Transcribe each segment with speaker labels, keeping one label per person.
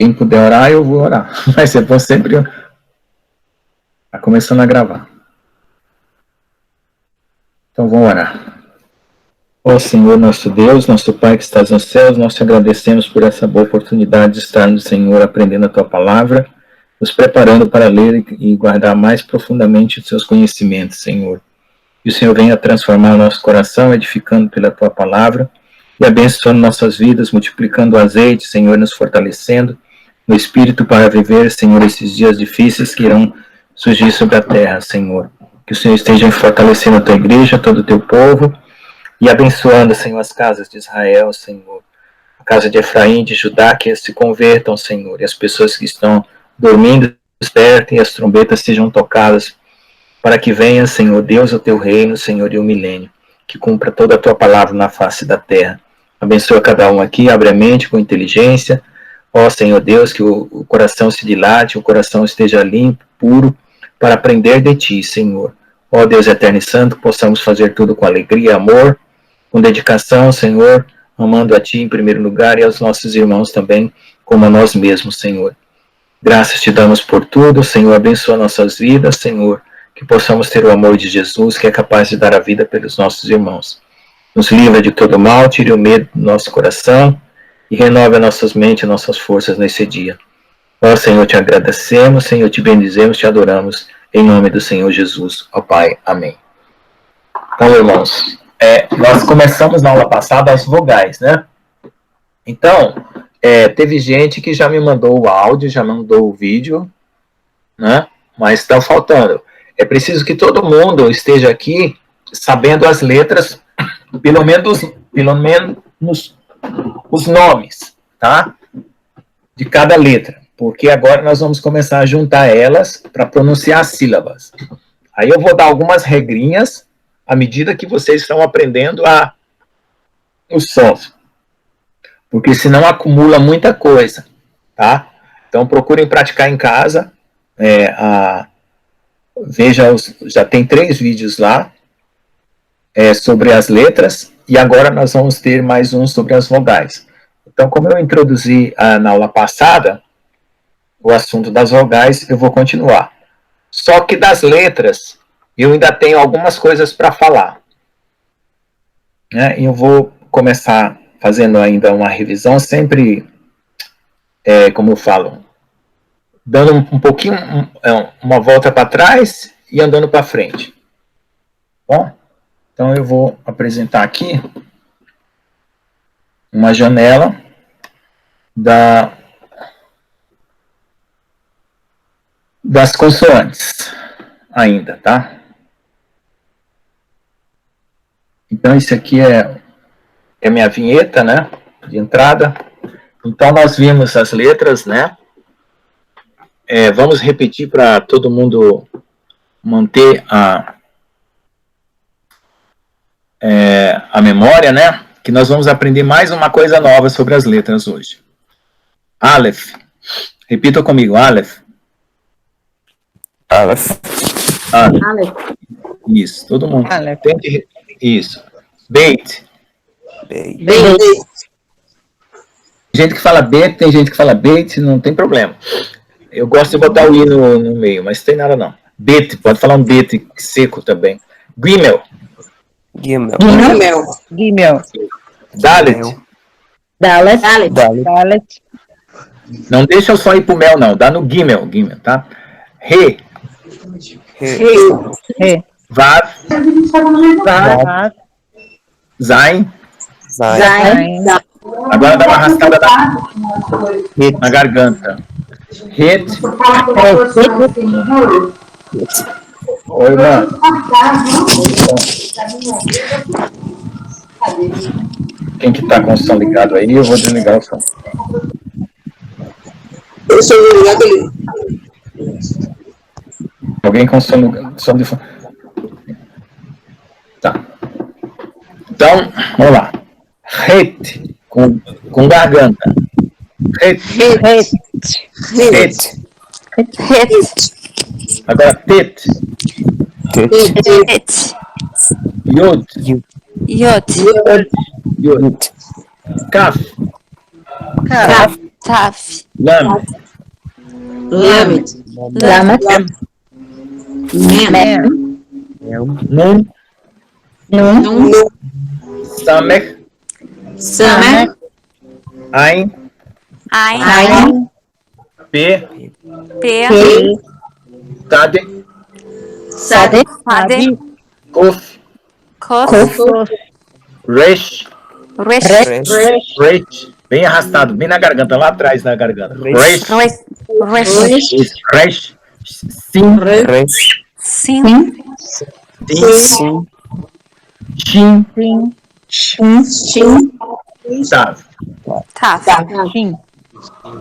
Speaker 1: Quem puder orar, eu vou orar. Mas eu vou sempre começando a gravar. Então vamos orar. Ó Senhor, nosso Deus, nosso Pai que estás nos céus, nós te agradecemos por essa boa oportunidade de estarmos, Senhor, aprendendo a Tua Palavra, nos preparando para ler e guardar mais profundamente os Seus conhecimentos, Senhor. Que o Senhor venha transformar o nosso coração, edificando pela Tua Palavra e abençoando nossas vidas, multiplicando o azeite, Senhor, nos fortalecendo no Espírito para viver, Senhor, esses dias difíceis que irão surgir sobre a terra, Senhor. Que o Senhor esteja fortalecendo a Tua igreja, todo o Teu povo, e abençoando, Senhor, as casas de Israel, Senhor. A casa de Efraim, de Judá, que se convertam, Senhor. E as pessoas que estão dormindo, despertem e as trombetas sejam tocadas. Para que venha, Senhor, Deus, o Teu reino, Senhor, e o milênio. Que cumpra toda a Tua palavra na face da terra. Abençoa cada um aqui, abre a mente com inteligência. Ó, Senhor Deus, que o coração se dilate, o coração esteja limpo, puro, para aprender de Ti, Senhor. Ó Deus eterno e santo, possamos fazer tudo com alegria e amor, com dedicação, Senhor, amando a Ti em primeiro lugar e aos nossos irmãos também, como a nós mesmos, Senhor. Graças Te damos por tudo, Senhor, abençoa nossas vidas, Senhor, que possamos ter o amor de Jesus, que é capaz de dar a vida pelos nossos irmãos. Nos livra de todo mal, tire o medo do nosso coração e renove nossas mentes e nossas forças nesse dia. Ó Senhor, Te agradecemos, Senhor, Te bendizemos, Te adoramos, em nome do Senhor Jesus, ó Pai. Amém. Então, irmãos, nós começamos na aula passada as vogais, né? Então, teve gente que já me mandou o áudio, já mandou o vídeo, né? Mas está faltando. É preciso que todo mundo esteja aqui sabendo as letras, pelo menos os nomes, tá? De cada letra. Porque agora nós vamos começar a juntar elas para pronunciar as sílabas. Aí eu vou dar algumas regrinhas à medida que vocês estão aprendendo os sons. Porque senão acumula muita coisa, tá? Então procurem praticar em casa. Veja, já tem 3 vídeos lá sobre as letras, e agora nós vamos ter mais um sobre as vogais. Então, como eu introduzi na aula passada o assunto das vogais, eu vou continuar. Só que das letras, eu ainda tenho algumas coisas para falar. Né? Eu vou começar fazendo ainda uma revisão, sempre, como eu falo, dando um pouquinho, uma volta para trás e andando para frente. Bom, então eu vou apresentar aqui uma janela das consoantes ainda, tá? Então, isso aqui é a minha vinheta, né, de entrada. Então, nós vimos as letras, né? Vamos repetir para todo mundo manter a memória, né? Que nós vamos aprender mais uma coisa nova sobre as letras hoje. Aleph. Repita comigo, Aleph.
Speaker 2: Aleph.
Speaker 1: Aleph. Isso, todo mundo. Tente. Isso. Beit.
Speaker 2: Beit.
Speaker 1: Tem gente que fala bet, tem gente que fala beit, não tem problema. Eu gosto de botar o i no meio, mas não tem nada não. Bet, pode falar um bet seco também. Gimel.
Speaker 2: Gimel.
Speaker 1: Dalet. Não deixa eu só ir pro mel, não. Dá no Gimel, tá? Re. Vav. Zain. Agora dá uma arrastada na garganta. Het. Oi, irmã. Quem que tá com o som ligado aí, eu vou desligar o som. Alguém com som de som? Tá. Então, vamos lá. Het, com garganta. Het. Agora, tet. Yod. Kaf.
Speaker 3: Taf.
Speaker 1: Lamed,
Speaker 4: Lamed.
Speaker 3: Lamed.
Speaker 4: Mem.
Speaker 1: Nun,
Speaker 4: Nun.
Speaker 1: Samer,
Speaker 4: Samer.
Speaker 1: Ain,
Speaker 3: Ain.
Speaker 1: P,
Speaker 3: P.
Speaker 1: Tade,
Speaker 4: Sade.
Speaker 3: Fade.
Speaker 1: Kof,
Speaker 3: Kof.
Speaker 1: Resh,
Speaker 2: Resh.
Speaker 1: bem arrastado, bem na garganta, lá atrás da garganta. Resh, Resh, Sim,
Speaker 2: Resh.
Speaker 3: Sim.
Speaker 1: Sim, Shin,
Speaker 4: Shin.
Speaker 1: Tav.
Speaker 3: Taf.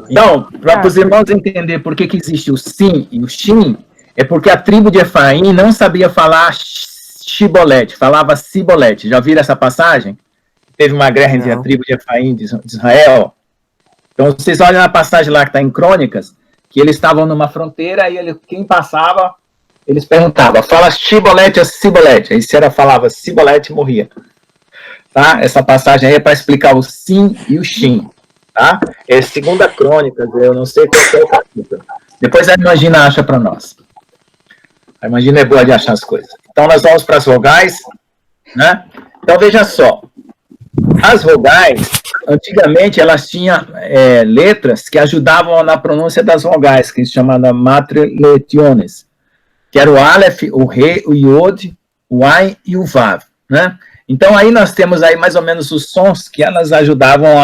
Speaker 1: Então, para os irmãos entender por que existe o Sim e o Shin, é porque a tribo de Efraim não sabia falar Shibolete, falava Sibolete. Já viram essa passagem? Teve uma guerra entre a tribo de Efraim de Israel. Então, vocês olham na passagem lá que está em Crônicas, que eles estavam numa fronteira e quem passava, eles perguntavam, fala Shibolete ou Sibolete? Aí se ela falava Sibolete, morria. Tá? Essa passagem aí é para explicar o Sim e o Shin. Tá? É segunda Crônicas, eu não sei qual é o capítulo. Depois a Imagina acha para nós. A Imagina é boa de achar as coisas. Então, nós vamos para as vogais, né? Então, veja só. As vogais, antigamente, elas tinham letras que ajudavam na pronúncia das vogais, que se chamava matriletiones, que era o Aleph, o Re, o Yod, o Ain e o Vav, né? Então, aí nós temos aí mais ou menos os sons que elas ajudavam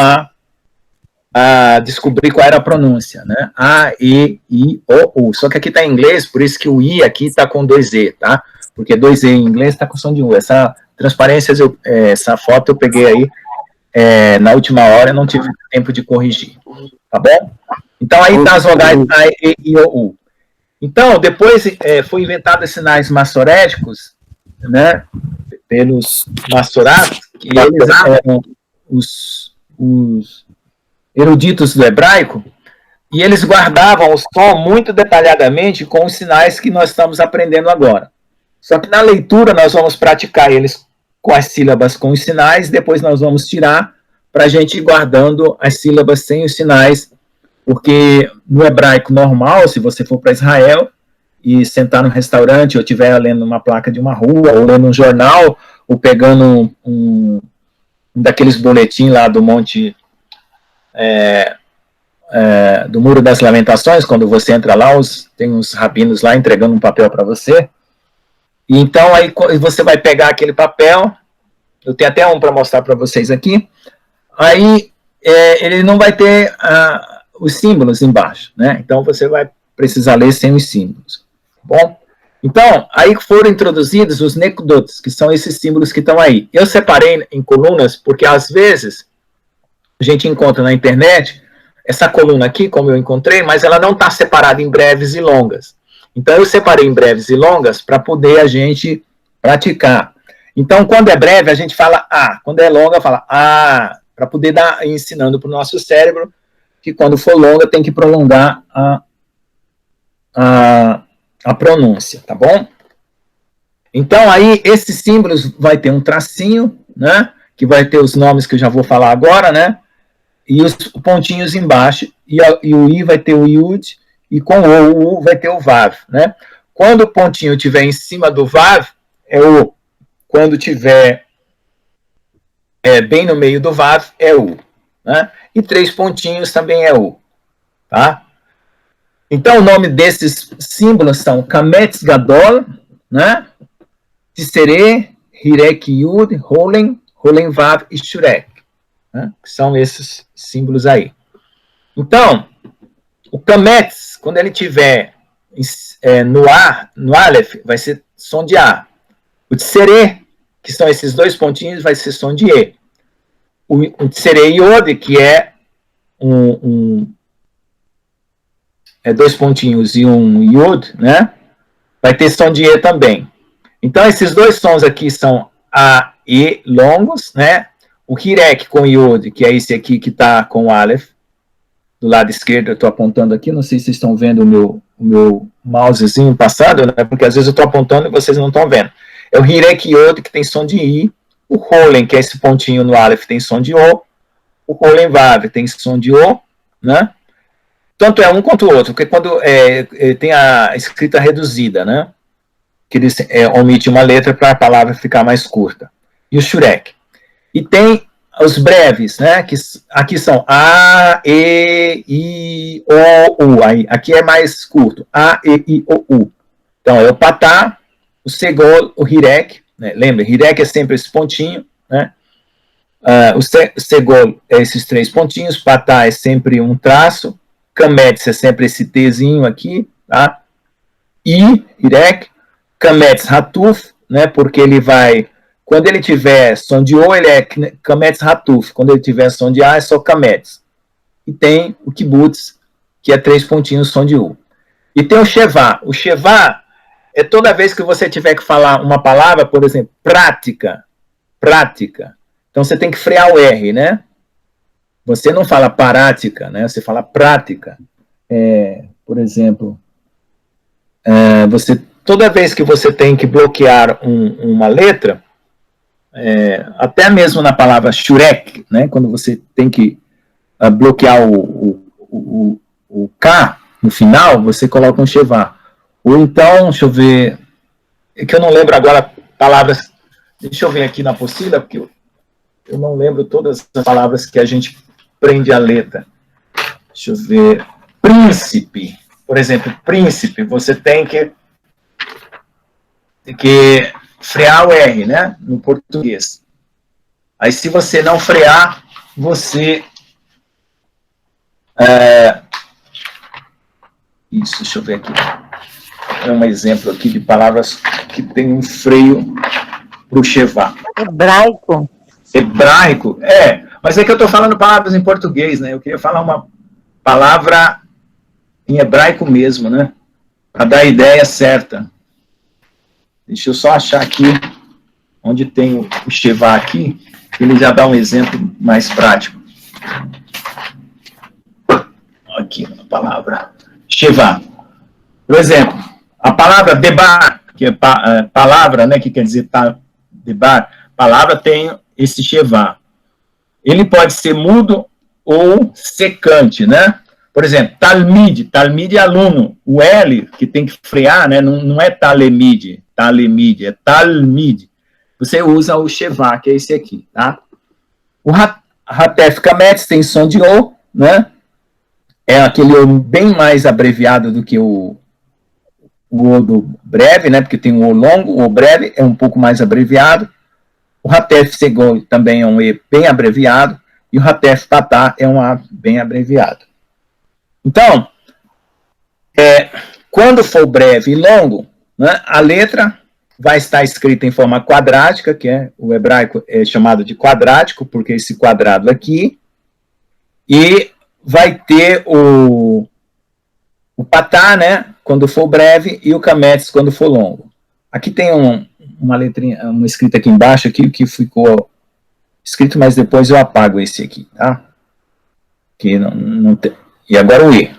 Speaker 1: a descobrir qual era a pronúncia, né? A, E, I, O, U. Só que aqui está em inglês, por isso que o I aqui está com 2E, tá? Porque 2E em inglês está com som de U. Essa transparência, essa foto eu peguei aí na última hora, não tive tempo de corrigir, tá bom? Então, aí tá as vogais A, E, I, O, U. Então, depois foi inventado sinais massoréticos, né? Pelos massoratos, que eles eram os eruditos do hebraico, e eles guardavam o som muito detalhadamente com os sinais que nós estamos aprendendo agora. Só que na leitura nós vamos praticar eles com as sílabas com os sinais, depois nós vamos tirar para a gente ir guardando as sílabas sem os sinais, porque no hebraico normal, se você for para Israel e sentar num restaurante ou estiver lendo uma placa de uma rua, ou lendo um jornal, ou pegando um daqueles boletins lá do Monte... do Muro das Lamentações, quando você entra lá, tem uns rabinos lá entregando um papel para você, e então aí você vai pegar aquele papel, eu tenho até um para mostrar para vocês aqui, aí ele não vai ter os símbolos embaixo, né? Então você vai precisar ler sem os símbolos, bom? Então, aí foram introduzidos os nekudot, que são esses símbolos que estão aí. Eu separei em colunas, porque às vezes a gente encontra na internet essa coluna aqui, como eu encontrei, mas ela não está separada em breves e longas. Então, eu separei em breves e longas para poder a gente praticar. Então, quando é breve, a gente fala A. Quando é longa, fala A. Para poder dar ensinando para o nosso cérebro que quando for longa tem que prolongar a pronúncia, tá bom? Então, aí, esses símbolos vai ter um tracinho, né? Que vai ter os nomes que eu já vou falar agora, né? E os pontinhos embaixo, e o I vai ter o Yud, e com o U vai ter o Vav, né? Quando o pontinho estiver em cima do Vav, é O. Quando tiver bem no meio do Vav, é U, né? E 3 pontinhos também é U, tá? Então, o nome desses símbolos são Kametz Gadol, né? Tisseré, Hirek Yud, Holen, Holen Vav e Shurek. Né? Que são esses símbolos aí. Então, o Kametz, quando ele tiver no A, no Aleph, vai ser som de A. O Tseré, que são esses 2 pontinhos, vai ser som de E. O Tseré Yod, que é 2 pontinhos e um Yod, né? Vai ter som de E também. Então, esses 2 sons aqui são A, E longos, né? O Hirek com Yod, que é esse aqui que está com o Aleph, do lado esquerdo, eu estou apontando aqui, não sei se vocês estão vendo o meu mousezinho passado, né? Porque às vezes eu estou apontando e vocês não estão vendo. É o Hirek Yod, que tem som de I, o Holen, que é esse pontinho no Aleph, tem som de O Holen Vav tem som de O, né? tanto é um quanto o outro, porque quando tem a escrita reduzida, né? Que ele omite uma letra para a palavra ficar mais curta. E o shurek. E tem os breves, né? Que aqui são A, E, I, O, U. Aí, aqui é mais curto. A, E, I, O, U. Então, é o patá, o segol, o hirek. Né? Lembra, hirek é sempre esse pontinho, né? O segol é esses 3 pontinhos, patá é sempre um traço, kametz é sempre esse Tzinho aqui, tá? I, hirek, kametz hatuf, né? Porque ele vai, quando ele tiver som de O, ele é kametz hatuf, quando ele tiver som de A, é só kametz. E tem o kibutz, que é 3 pontinhos, som de U. E tem o shevá. O shevá é toda vez que você tiver que falar uma palavra, por exemplo, prática, então você tem que frear o R, né? Você não fala parática, né? Você fala prática. Por exemplo, toda vez que você tem que bloquear uma letra, até mesmo na palavra shurek, né? Quando você tem que bloquear o K no final, você coloca um shevá. Ou então, deixa eu ver, é que eu não lembro agora palavras, deixa eu ver aqui na apostila, porque eu não lembro todas as palavras que a gente prende a letra. Deixa eu ver. Príncipe. Por exemplo, príncipe, você tem que frear o R, né? No português. Aí, se você não frear, você... Isso, deixa eu ver aqui. É um exemplo aqui de palavras que tem um freio para o shevá.
Speaker 5: Hebraico.
Speaker 1: Hebraico? Mas é que eu estou falando palavras em português, né? Eu queria falar uma palavra em hebraico mesmo, né? Para dar a ideia certa. Deixa eu só achar aqui, onde tem o shevá aqui, ele já dá um exemplo mais prático. Aqui, a palavra shevá. Por exemplo, a palavra debar, que é palavra, né? Que quer dizer debar, palavra tem esse shevá. Ele pode ser mudo ou secante, né? Por exemplo, talmid é aluno. O L, que tem que frear, né? Não é talemid, é talmid. Você usa o shevá, que é esse aqui, tá? O hatef kametz tem som de O, né? É aquele O bem mais abreviado do que o O do breve, né? Porque tem o O longo, o O breve é um pouco mais abreviado. O hatef segol também é um E bem abreviado, e o hatef patá é um A bem abreviado. Então, quando for breve e longo, né, a letra vai estar escrita em forma quadrática, que o hebraico é chamado de quadrático, porque esse quadrado aqui, e vai ter o patá, né, quando for breve, e o kametz quando for longo. Aqui tem uma letrinha, uma escrita aqui embaixo, aqui, que ficou escrito, mas depois eu apago esse aqui, tá? Que não tem. E agora o E.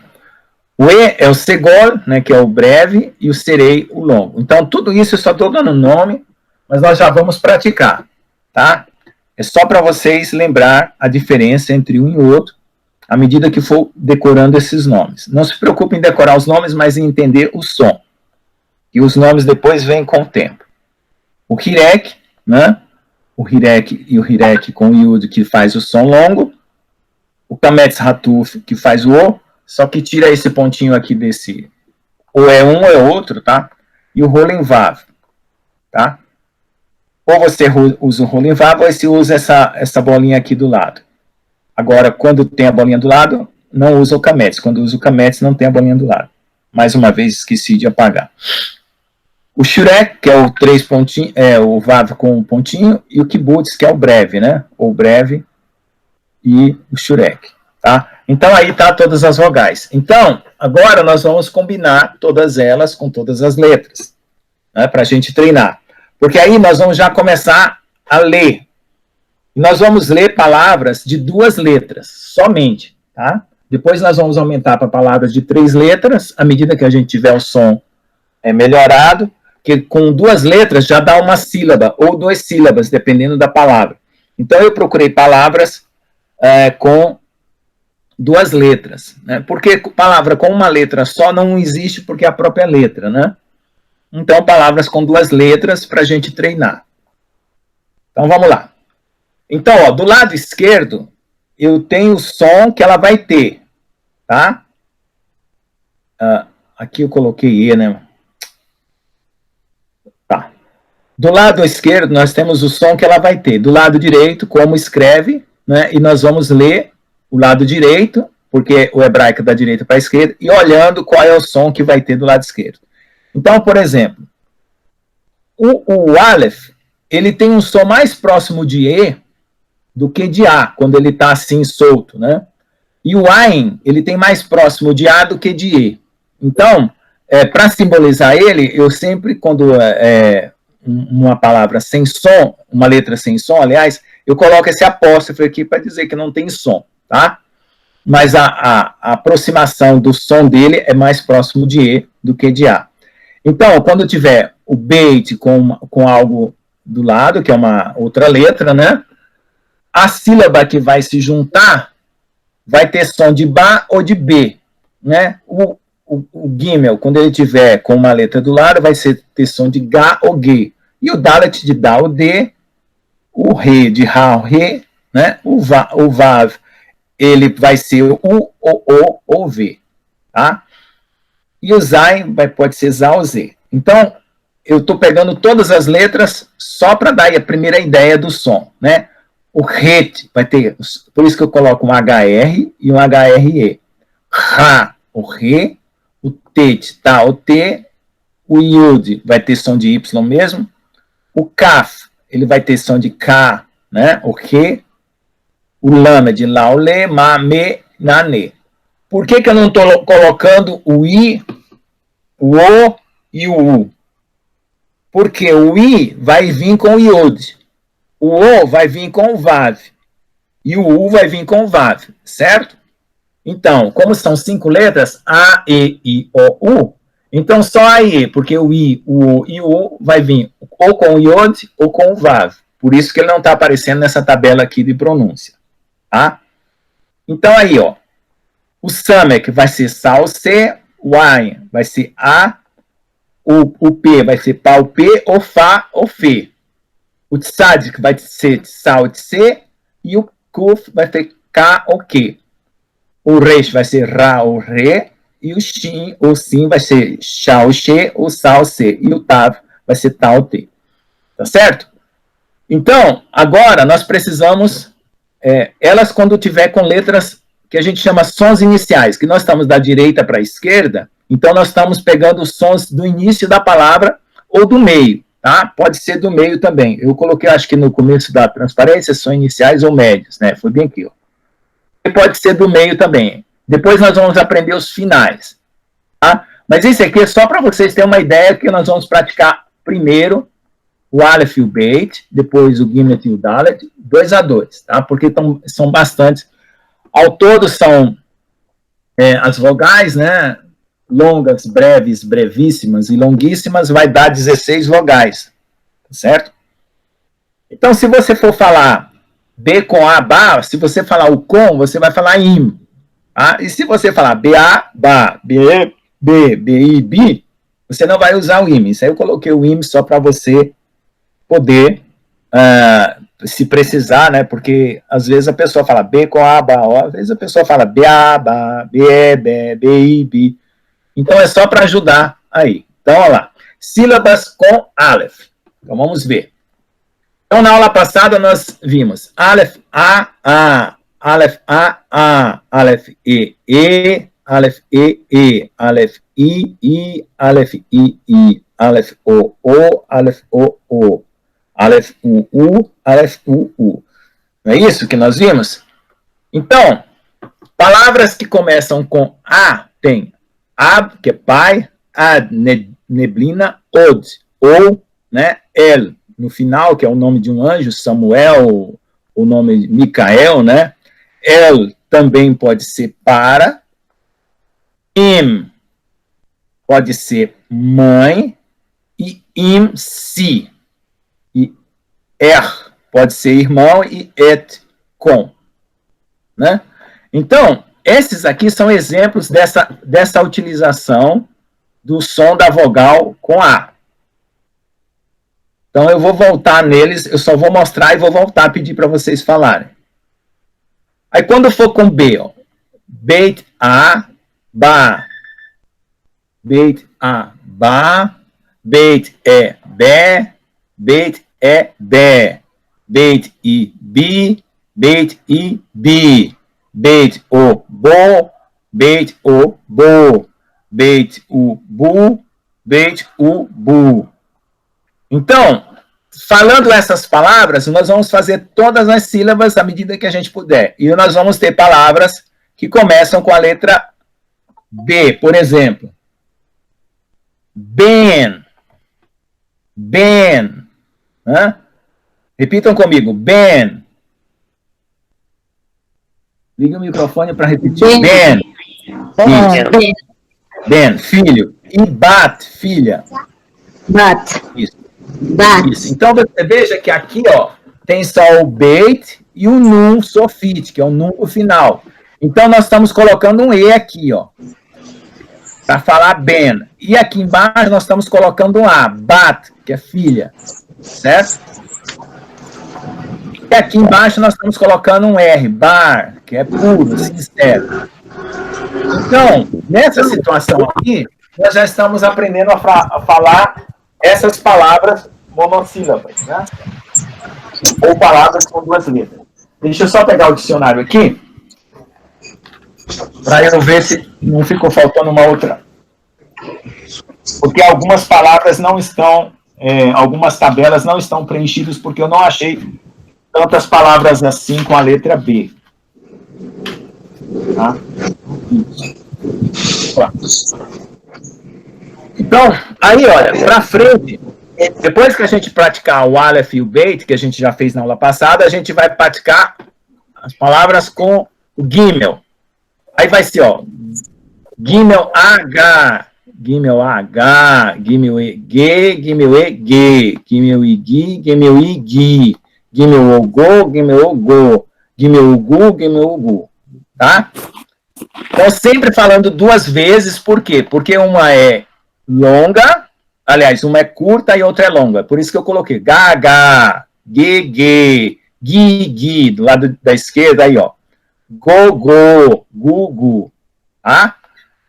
Speaker 1: O E é o segol, né, que é o breve, e o serei, o longo. Então, tudo isso eu só estou dando nome, mas nós já vamos praticar, tá? É só para vocês lembrar a diferença entre um e o outro, à medida que for decorando esses nomes. Não se preocupe em decorar os nomes, mas em entender o som. E os nomes depois vêm com o tempo. O hirek, né? O hirek e o hirek com o yud, que faz o som longo. O kametz hatuf, que faz o O, só que tira esse pontinho aqui desse. Ou é um ou é outro, tá? E o rolen vav, tá? Ou você usa o rolen vav, ou você usa essa bolinha aqui do lado. Agora, quando tem a bolinha do lado, não usa o kametz. Quando usa o kametz, não tem a bolinha do lado. Mais uma vez, esqueci de apagar. O shurek, que é o 3 pontinhos, o vav com um pontinho, e o kibutz, que é o breve, né? Ou breve, e o shurek, tá? Então, aí tá todas as vogais. Então, agora nós vamos combinar todas elas com todas as letras, né? Para a gente treinar. Porque aí nós vamos já começar a ler. Nós vamos ler palavras de 2 letras, somente, tá? Depois nós vamos aumentar para palavras de 3 letras, à medida que a gente tiver o som melhorado, que com 2 letras já dá uma sílaba, ou 2 sílabas, dependendo da palavra. Então, eu procurei palavras com duas letras, né? Porque palavra com uma letra só não existe porque é a própria letra, né? Então, palavras com duas letras para a gente treinar. Então, vamos lá. Então, ó, do lado esquerdo, eu tenho o som que ela vai ter, tá? Aqui eu coloquei E, né? Tá. Do lado esquerdo, nós temos o som que ela vai ter. Do lado direito, como escreve, né? E nós vamos ler o lado direito, porque o hebraico é da direita para a esquerda, e olhando qual é o som que vai ter do lado esquerdo. Então, por exemplo, o Aleph, ele tem um som mais próximo de E do que de A, quando ele está assim solto, né? E o Ain, ele tem mais próximo de A do que de E. Então, para simbolizar ele, eu sempre, quando uma palavra sem som, uma letra sem som, aliás, eu coloco esse apóstrofo aqui para dizer que não tem som, tá? Mas a aproximação do som dele é mais próximo de E do que de A. Então, quando tiver o Beit com algo do lado, que é uma outra letra, né? A sílaba que vai se juntar vai ter som de Ba ou de B, né? O Gimel, quando ele tiver com uma letra do lado, vai ter som de Ga ou Ge. E o Dalet de Da ou D, o Re de Ra ou Re, né? O Vav, ele vai ser o O ou V, tá? E o Zain pode ser Za ou Z. Então, eu estou pegando todas as letras só para dar a primeira ideia do som, né? O Het vai ter, por isso que eu coloco um HR e um HRE. Ra, o Re, o Tet, tá, o T, o Yud vai ter som de Y mesmo, o Kaf, ele vai ter som de K, né, o Re, o Lamed, Lá, o Le, Ma, Me, Na, Ne. Por que eu não estou colocando o I, o O e o U? Porque o I vai vir com o Yud, o O vai vir com o Vav, e o U vai vir com o Vav, certo? Então, como são 5 letras, A, E, I, O, U, então só a E, porque o I, o O e o U vai vir ou com o Yod ou com o Vav. Por isso que ele não está aparecendo nessa tabela aqui de pronúncia, tá? Então aí, ó, o Samek vai ser Sal, C, o Ain vai ser A, o P vai ser Pau, P, ou Fá, ou Fê. O Tzadik vai ser Tsal, C, e o Kuf vai ser K ou Q. O Resh vai ser Ra ou Re, e o Shin ou Sim vai ser Shá ou She ou Sal, C. E o Tav vai ser Tal, T. Tá certo? Então, agora nós precisamos, elas quando tiver com letras que a gente chama sons iniciais, que nós estamos da direita para a esquerda, então nós estamos pegando os sons do início da palavra ou do meio, tá? Pode ser do meio também. Eu coloquei, acho que no começo da transparência, são iniciais ou médios, né? Foi bem aqui, ó. E pode ser do meio também. Depois nós vamos aprender os finais, tá? Mas esse aqui é só para vocês terem uma ideia que nós vamos praticar primeiro o Aleph e o Beit, depois o Gimel e o Dalet, 2 a 2, tá? Porque são bastantes. Ao todo são as vogais, né? Longas, breves, brevíssimas e longuíssimas, vai dar 16 vogais, certo? Então, se você for falar B com A, Ba, se você falar o com, você vai falar im, tá? E se você falar BA, Ba, BE, B, BI, Bi, você não vai usar o im. Isso aí eu coloquei o im só para você poder, se precisar, né? Porque às vezes a pessoa fala B com A, Ba, ó, às vezes a pessoa fala BA, Ba, BE, B, BI, Bi. Então, é só para ajudar aí. Então, olha lá. Sílabas com Aleph. Então, vamos ver. Então, na aula passada, nós vimos Aleph, A, Aleph, A, Aleph, E, Aleph, E, Aleph, I, Aleph, I, Aleph, O, Aleph, O, Aleph, U, Aleph, U. Não é isso que nós vimos? Então, palavras que começam com A, tem Ab, que é pai, Ad, neblina, Od, ou, né, El, no final, que é o nome de um anjo, Samuel, o nome de Micael, né, El também pode ser para, Im pode ser mãe, e Im, si, e pode ser irmão, e Et, com, né, então, esses aqui são exemplos dessa utilização do som da vogal com A. Então, eu vou voltar neles, eu só vou mostrar e vou voltar a pedir para vocês falarem. Aí, quando for com B, ó, beit A, ba. Beit A, ba. Beit é bé. Beit é bé. Beit I, bi. Beit I, bi. Beit o, bo. Beit o, bo. Beit o, bu. Beit o, bu. Então, falando essas palavras, nós vamos fazer todas as sílabas à medida que a gente puder. E nós vamos ter palavras que começam com a letra B, por exemplo. Ben. Ben. Hã? Repitam comigo. Ben. Liga o microfone para repetir. Ben.
Speaker 4: Ben.
Speaker 1: Ben, filho. E bat, filha.
Speaker 4: Bat.
Speaker 1: Isso.
Speaker 4: Bat.
Speaker 1: Isso. Então, você veja que aqui, ó, tem só o beit e o nun sofit, que é o nun no final. Então, nós estamos colocando um E aqui, ó, para falar ben. E aqui embaixo, nós estamos colocando um A, bat, que é filha, certo? E aqui embaixo, nós estamos colocando um R, bar, que é puro, sincero. Então, nessa situação aqui, nós já estamos aprendendo a falar essas palavras monossílabas, né? Ou palavras com duas letras. Deixa eu só pegar o dicionário aqui, para eu ver se não ficou faltando uma outra. Porque algumas palavras não estão, algumas tabelas não estão preenchidas, porque eu não achei tantas palavras assim com a letra B. Tá? Então, aí, olha, para frente, depois que a gente praticar o Aleph e o Beit, que a gente já fez na aula passada, a gente vai praticar as palavras com o Gimel. Aí vai ser, ó, Gimel H, Gimel H, Gimel E G, Gimel E G, Gimel I Gi, Gimel I Gi, Gimel O Go, Gimel O Go, Gimel U Gu, Gimel U Gu, tá? Então, sempre falando duas vezes, por quê? Porque uma é longa, aliás, uma é curta e outra é longa. Por isso que eu coloquei G, G, Gi, do lado da esquerda, aí, ó. Go, Gu, tá?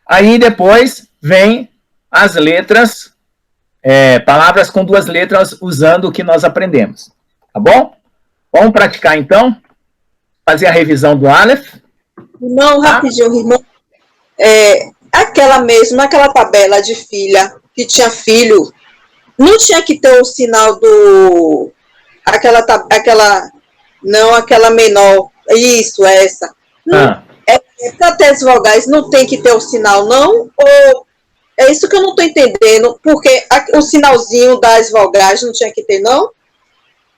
Speaker 1: Aí depois vem as letras, palavras com duas letras, usando o que nós aprendemos. Tá bom? Vamos praticar, então? Fazer a revisão do Aleph.
Speaker 5: Não, rapidinho, irmão. Aquela tabela de filha, que tinha filho, não tinha que ter o sinal do... Aquela menor. Isso, essa. Para ter as vogais, não tem que ter o sinal, não? Ou é isso que eu não estou entendendo? Porque o sinalzinho das vogais não tinha que ter, não?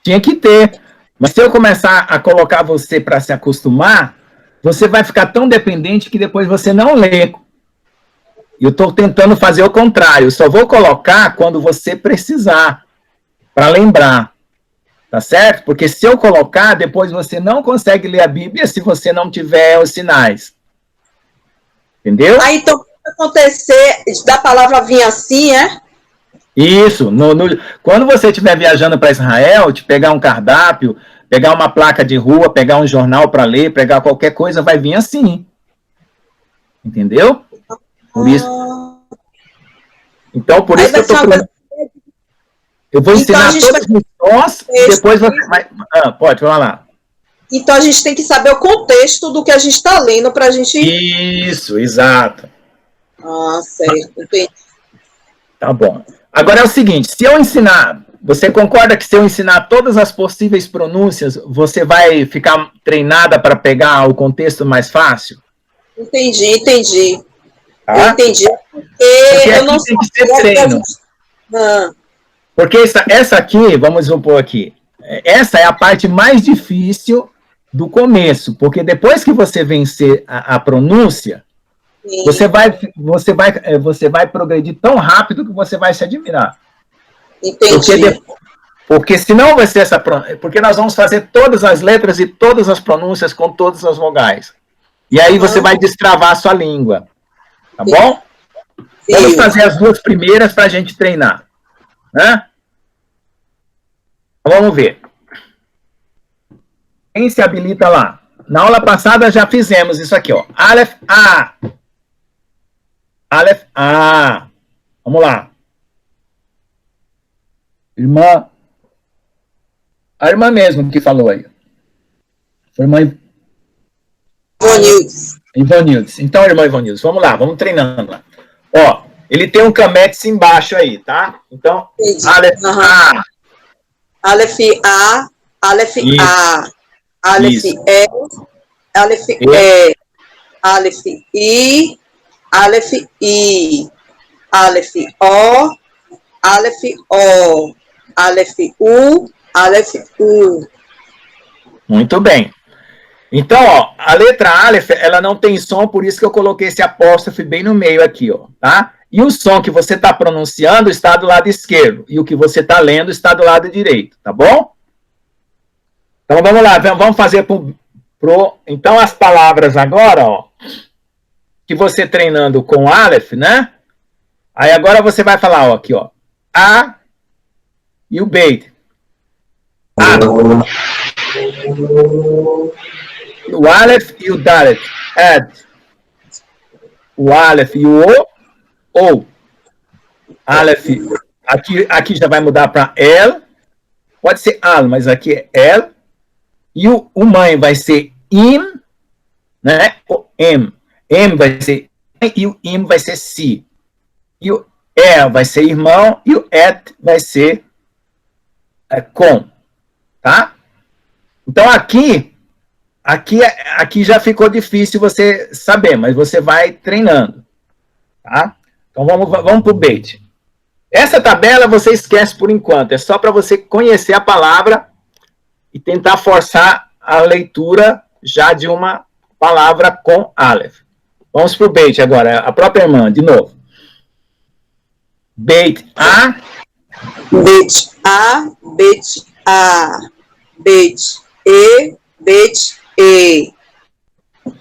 Speaker 1: Tinha que ter. Mas se eu começar a colocar você para se acostumar, você vai ficar tão dependente que depois você não lê. Eu estou tentando fazer o contrário. Eu só vou colocar quando você precisar, para lembrar. Tá certo? Porque se eu colocar, depois você não consegue ler a Bíblia se você não tiver os sinais. Entendeu?
Speaker 5: Aí, então, o que acontecer da palavra vir assim,
Speaker 1: Isso. Quando você estiver viajando para Israel, te pegar um cardápio, pegar uma placa de rua, pegar um jornal para ler, pegar qualquer coisa, vai vir assim. Entendeu? Por isso. Então, por isso que eu estou falando. Eu vou ensinar todos os sons e depois você vai... pode, vamos lá.
Speaker 5: Então, a gente tem que saber o contexto do que a gente está lendo para a gente...
Speaker 1: Isso, exato.
Speaker 5: Certo, entendi.
Speaker 1: Tá bom. Agora é o seguinte, se eu ensinar... Você concorda que se eu ensinar todas as possíveis pronúncias, você vai ficar treinada para pegar o contexto mais fácil?
Speaker 5: Entendi.
Speaker 1: Tá?
Speaker 5: Eu entendi.
Speaker 1: Porque
Speaker 5: eu não
Speaker 1: tem que ser treino. Porque essa aqui, vamos supor aqui, essa é a parte mais difícil do começo, porque depois que você vencer a pronúncia, você vai progredir tão rápido que você vai se admirar.
Speaker 5: Entendi.
Speaker 1: Porque senão vai ser essa pronúncia, porque nós vamos fazer todas as letras e todas as pronúncias com todas as vogais. E aí você vai destravar a sua língua. Tá bom? Vamos fazer as duas primeiras para a gente treinar. Né? Então, vamos ver. Quem se habilita lá? Na aula passada já fizemos isso aqui, ó. Aleph A. Aleph A. Vamos lá. Irmã. A irmã mesmo que falou aí. Foi irmã Ivonildes. Então, irmã Ivonildes, vamos lá, vamos treinando lá. Ó, ele tem um cametes embaixo aí, tá? Então, Aleph A.
Speaker 5: Aleph A, Aleph A, Aleph E, Aleph E, Aleph I, Aleph I, Aleph O, Aleph O, Aleph U, Aleph U.
Speaker 1: Muito bem. Então, ó, a letra Aleph, ela não tem som, por isso que eu coloquei esse apóstrofe bem no meio aqui, ó, tá? E o som que você está pronunciando está do lado esquerdo, e o que você está lendo está do lado direito, tá bom? Então, vamos lá, vamos fazer então, as palavras agora, ó, que você treinando com Aleph, né? Aí agora você vai falar, ó, aqui, ó, A e o Beit. A. O Aleph e o Dalet. Ad. O Aleph e o O. Aleph. Aqui já vai mudar para El. Pode ser Al, mas aqui é El. E o mãe vai ser Im, né? O M. M vai ser e o Im vai ser Si. E o El vai ser irmão e o Et vai ser com. Tá? Então aqui já ficou difícil você saber, mas você vai treinando. Tá? Então vamos para o Beit. Essa tabela você esquece por enquanto, é só para você conhecer a palavra e tentar forçar a leitura já de uma palavra com Aleph. Vamos para o Beit agora, a própria irmã, de novo. Beit A.
Speaker 5: Beit A, Beit A, Beit E, Beit E,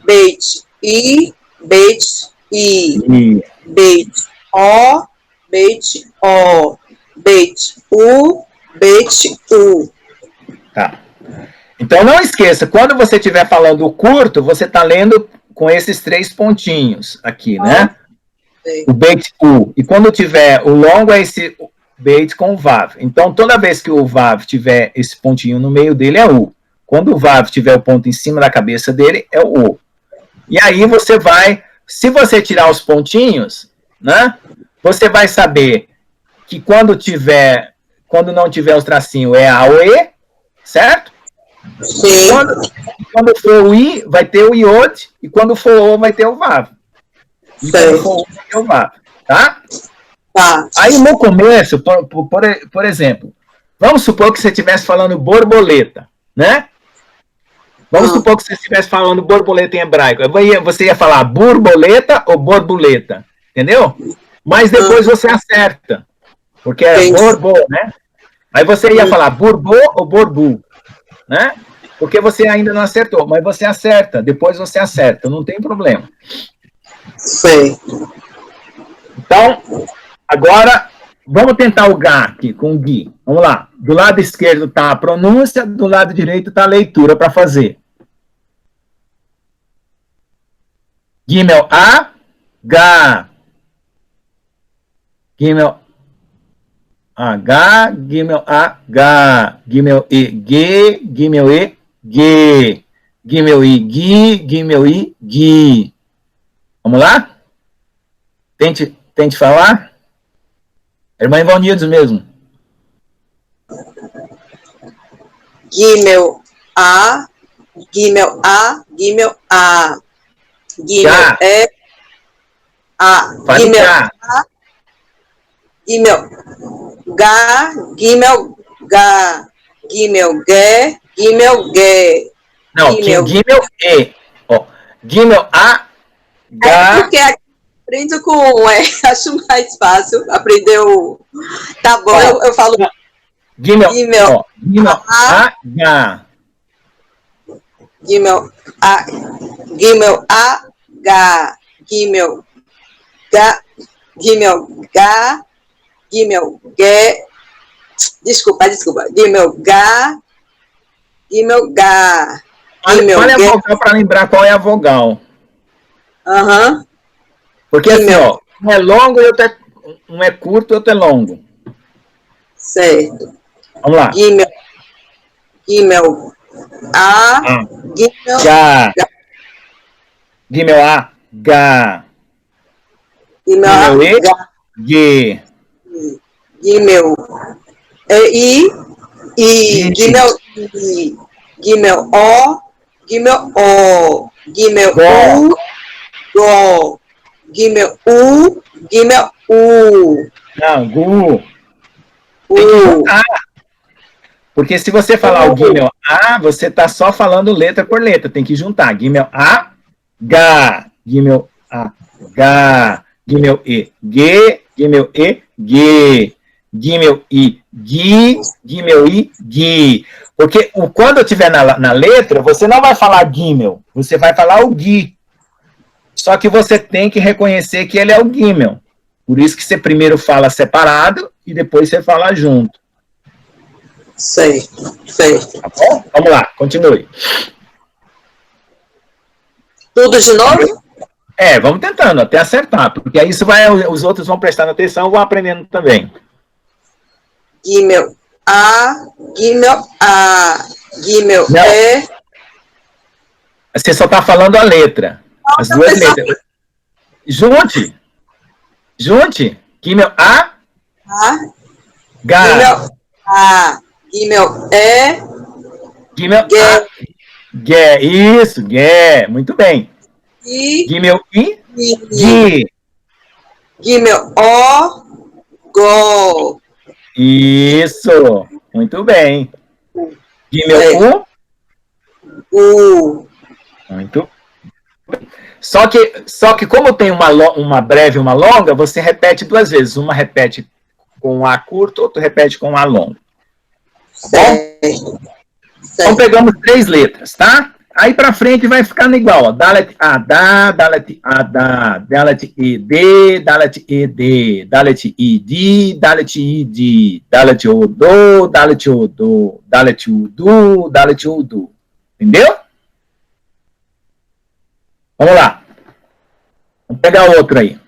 Speaker 5: Beit I, Beit I, Beit O, Beit O, Beit U, Beit U.
Speaker 1: Tá. Então não esqueça, quando você estiver falando o curto, você está lendo com esses 3 pontinhos aqui, né? O Beit U. E quando tiver o longo, é esse Beit com o Vav. Então, toda vez que o Vav tiver esse pontinho no meio dele, é U. Quando o Vav tiver o ponto em cima da cabeça dele, é o U. E aí você vai, se você tirar os pontinhos, né? Você vai saber que quando não tiver os tracinhos, é a o E, certo?
Speaker 5: Sim.
Speaker 1: Quando for o I, vai ter o Iod, e quando for o vai ter o Vav. E quando for o vai ter o Vav, tá?
Speaker 5: Tá.
Speaker 1: Aí no começo, por exemplo, vamos supor que você estivesse falando borboleta, né? Vamos supor que você estivesse falando borboleta em hebraico. Você ia falar borboleta ou borboleta, entendeu? Mas depois você acerta, porque é borbo, né? Aí você ia falar burbo ou borbu, né? Porque você ainda não acertou, mas você acerta, depois você acerta, não tem problema.
Speaker 5: Sei.
Speaker 1: Então, agora, vamos tentar o Gá aqui, com o Gui. Vamos lá. Do lado esquerdo está a pronúncia, do lado direito está a leitura para fazer. Gimel A, Gá. Gimel H, Gimel A, Gá. Gimel E, G. Gimel E, G. Gimel I, Gui. Gimel I, Gui. Vamos lá? Tente falar. Irmã Ivonildes mesmo.
Speaker 5: Gimel A, Gimel A, Gimel A. Gimel E, A. Gimel A. Gimel Gá, Gimel Gá. Gimel Gé, Gimel Gé.
Speaker 1: Não, Gimel E. Ó, Gimel A, Gá.
Speaker 5: É porque aprendo com acho mais fácil aprender o... Tá bom, eu falo...
Speaker 1: Gimel A, Gá.
Speaker 5: Gimel A, Gimel A, Ga, Gimel Ga, Gimel Ga, Gimel Ge, desculpa, Gimel Ga, Gimel Ga, Gimel
Speaker 1: Olha a
Speaker 5: Ge,
Speaker 1: vogal para lembrar qual é a vogal.
Speaker 5: aham,
Speaker 1: Porque assim,
Speaker 5: Gimel.
Speaker 1: ó, um é longo e outro um é curto e outro é longo.
Speaker 5: Certo.
Speaker 1: Vamos lá.
Speaker 5: Gimel A, Gimel
Speaker 1: Ga. Gimel A, Ga.
Speaker 5: Gimel A,
Speaker 1: Gimel E,
Speaker 5: Ga,
Speaker 1: Ge.
Speaker 5: Gimel I, Gimel I, Gimel O, Gimel O, Gimel U, Go, Gimel U, Gimel U,
Speaker 1: Não, Gu.
Speaker 5: U,
Speaker 1: Porque se você falar o Gimel A, você está só falando letra por letra. Tem que juntar. Gimel A, Ga. Gimel A, Ga. Gimel E, Ge. Gimel E, Ge. Gimel I, Gi. Gimel I, Gi. Porque quando eu estiver na letra, você não vai falar Gimel. Você vai falar o Gi. Só que você tem que reconhecer que ele é o Gimel. Por isso que você primeiro fala separado e depois você fala junto.
Speaker 5: certo.
Speaker 1: Tá bom? Vamos lá, continue.
Speaker 5: Tudo de novo?
Speaker 1: Vamos tentando até acertar, porque aí os outros vão prestando atenção e vão aprendendo também.
Speaker 5: Gimel A, Gimel A, Gimel
Speaker 1: Não.
Speaker 5: E.
Speaker 1: Você só está falando a letra. As duas letras. Junte. Gimel A, Ga.
Speaker 5: Gimel A, Gimel E,
Speaker 1: Gimel
Speaker 5: Ge.
Speaker 1: A, Ge. Isso, Ge. Muito bem.
Speaker 5: I,
Speaker 1: Gimel I,
Speaker 5: I,
Speaker 1: Gi.
Speaker 5: Gimel O, Go.
Speaker 1: Isso. Muito bem. Gimel U.
Speaker 5: U.
Speaker 1: Muito bem. Só que como tem uma breve e uma longa, você repete duas vezes. Uma repete com um A curto, outra repete com um A longo.
Speaker 5: Certo.
Speaker 1: Então pegamos 3 letras, tá? Aí pra frente vai ficando igual, ó. Dalet A, da, Dalet A, da, Dalet E, D, Dalet E, D, Dalet I, di, Dalet I, di, Dalet O, do, Dalet O, do, Dalet U, do, Dalet O, do. Entendeu? Vamos lá. Vamos pegar outro aí.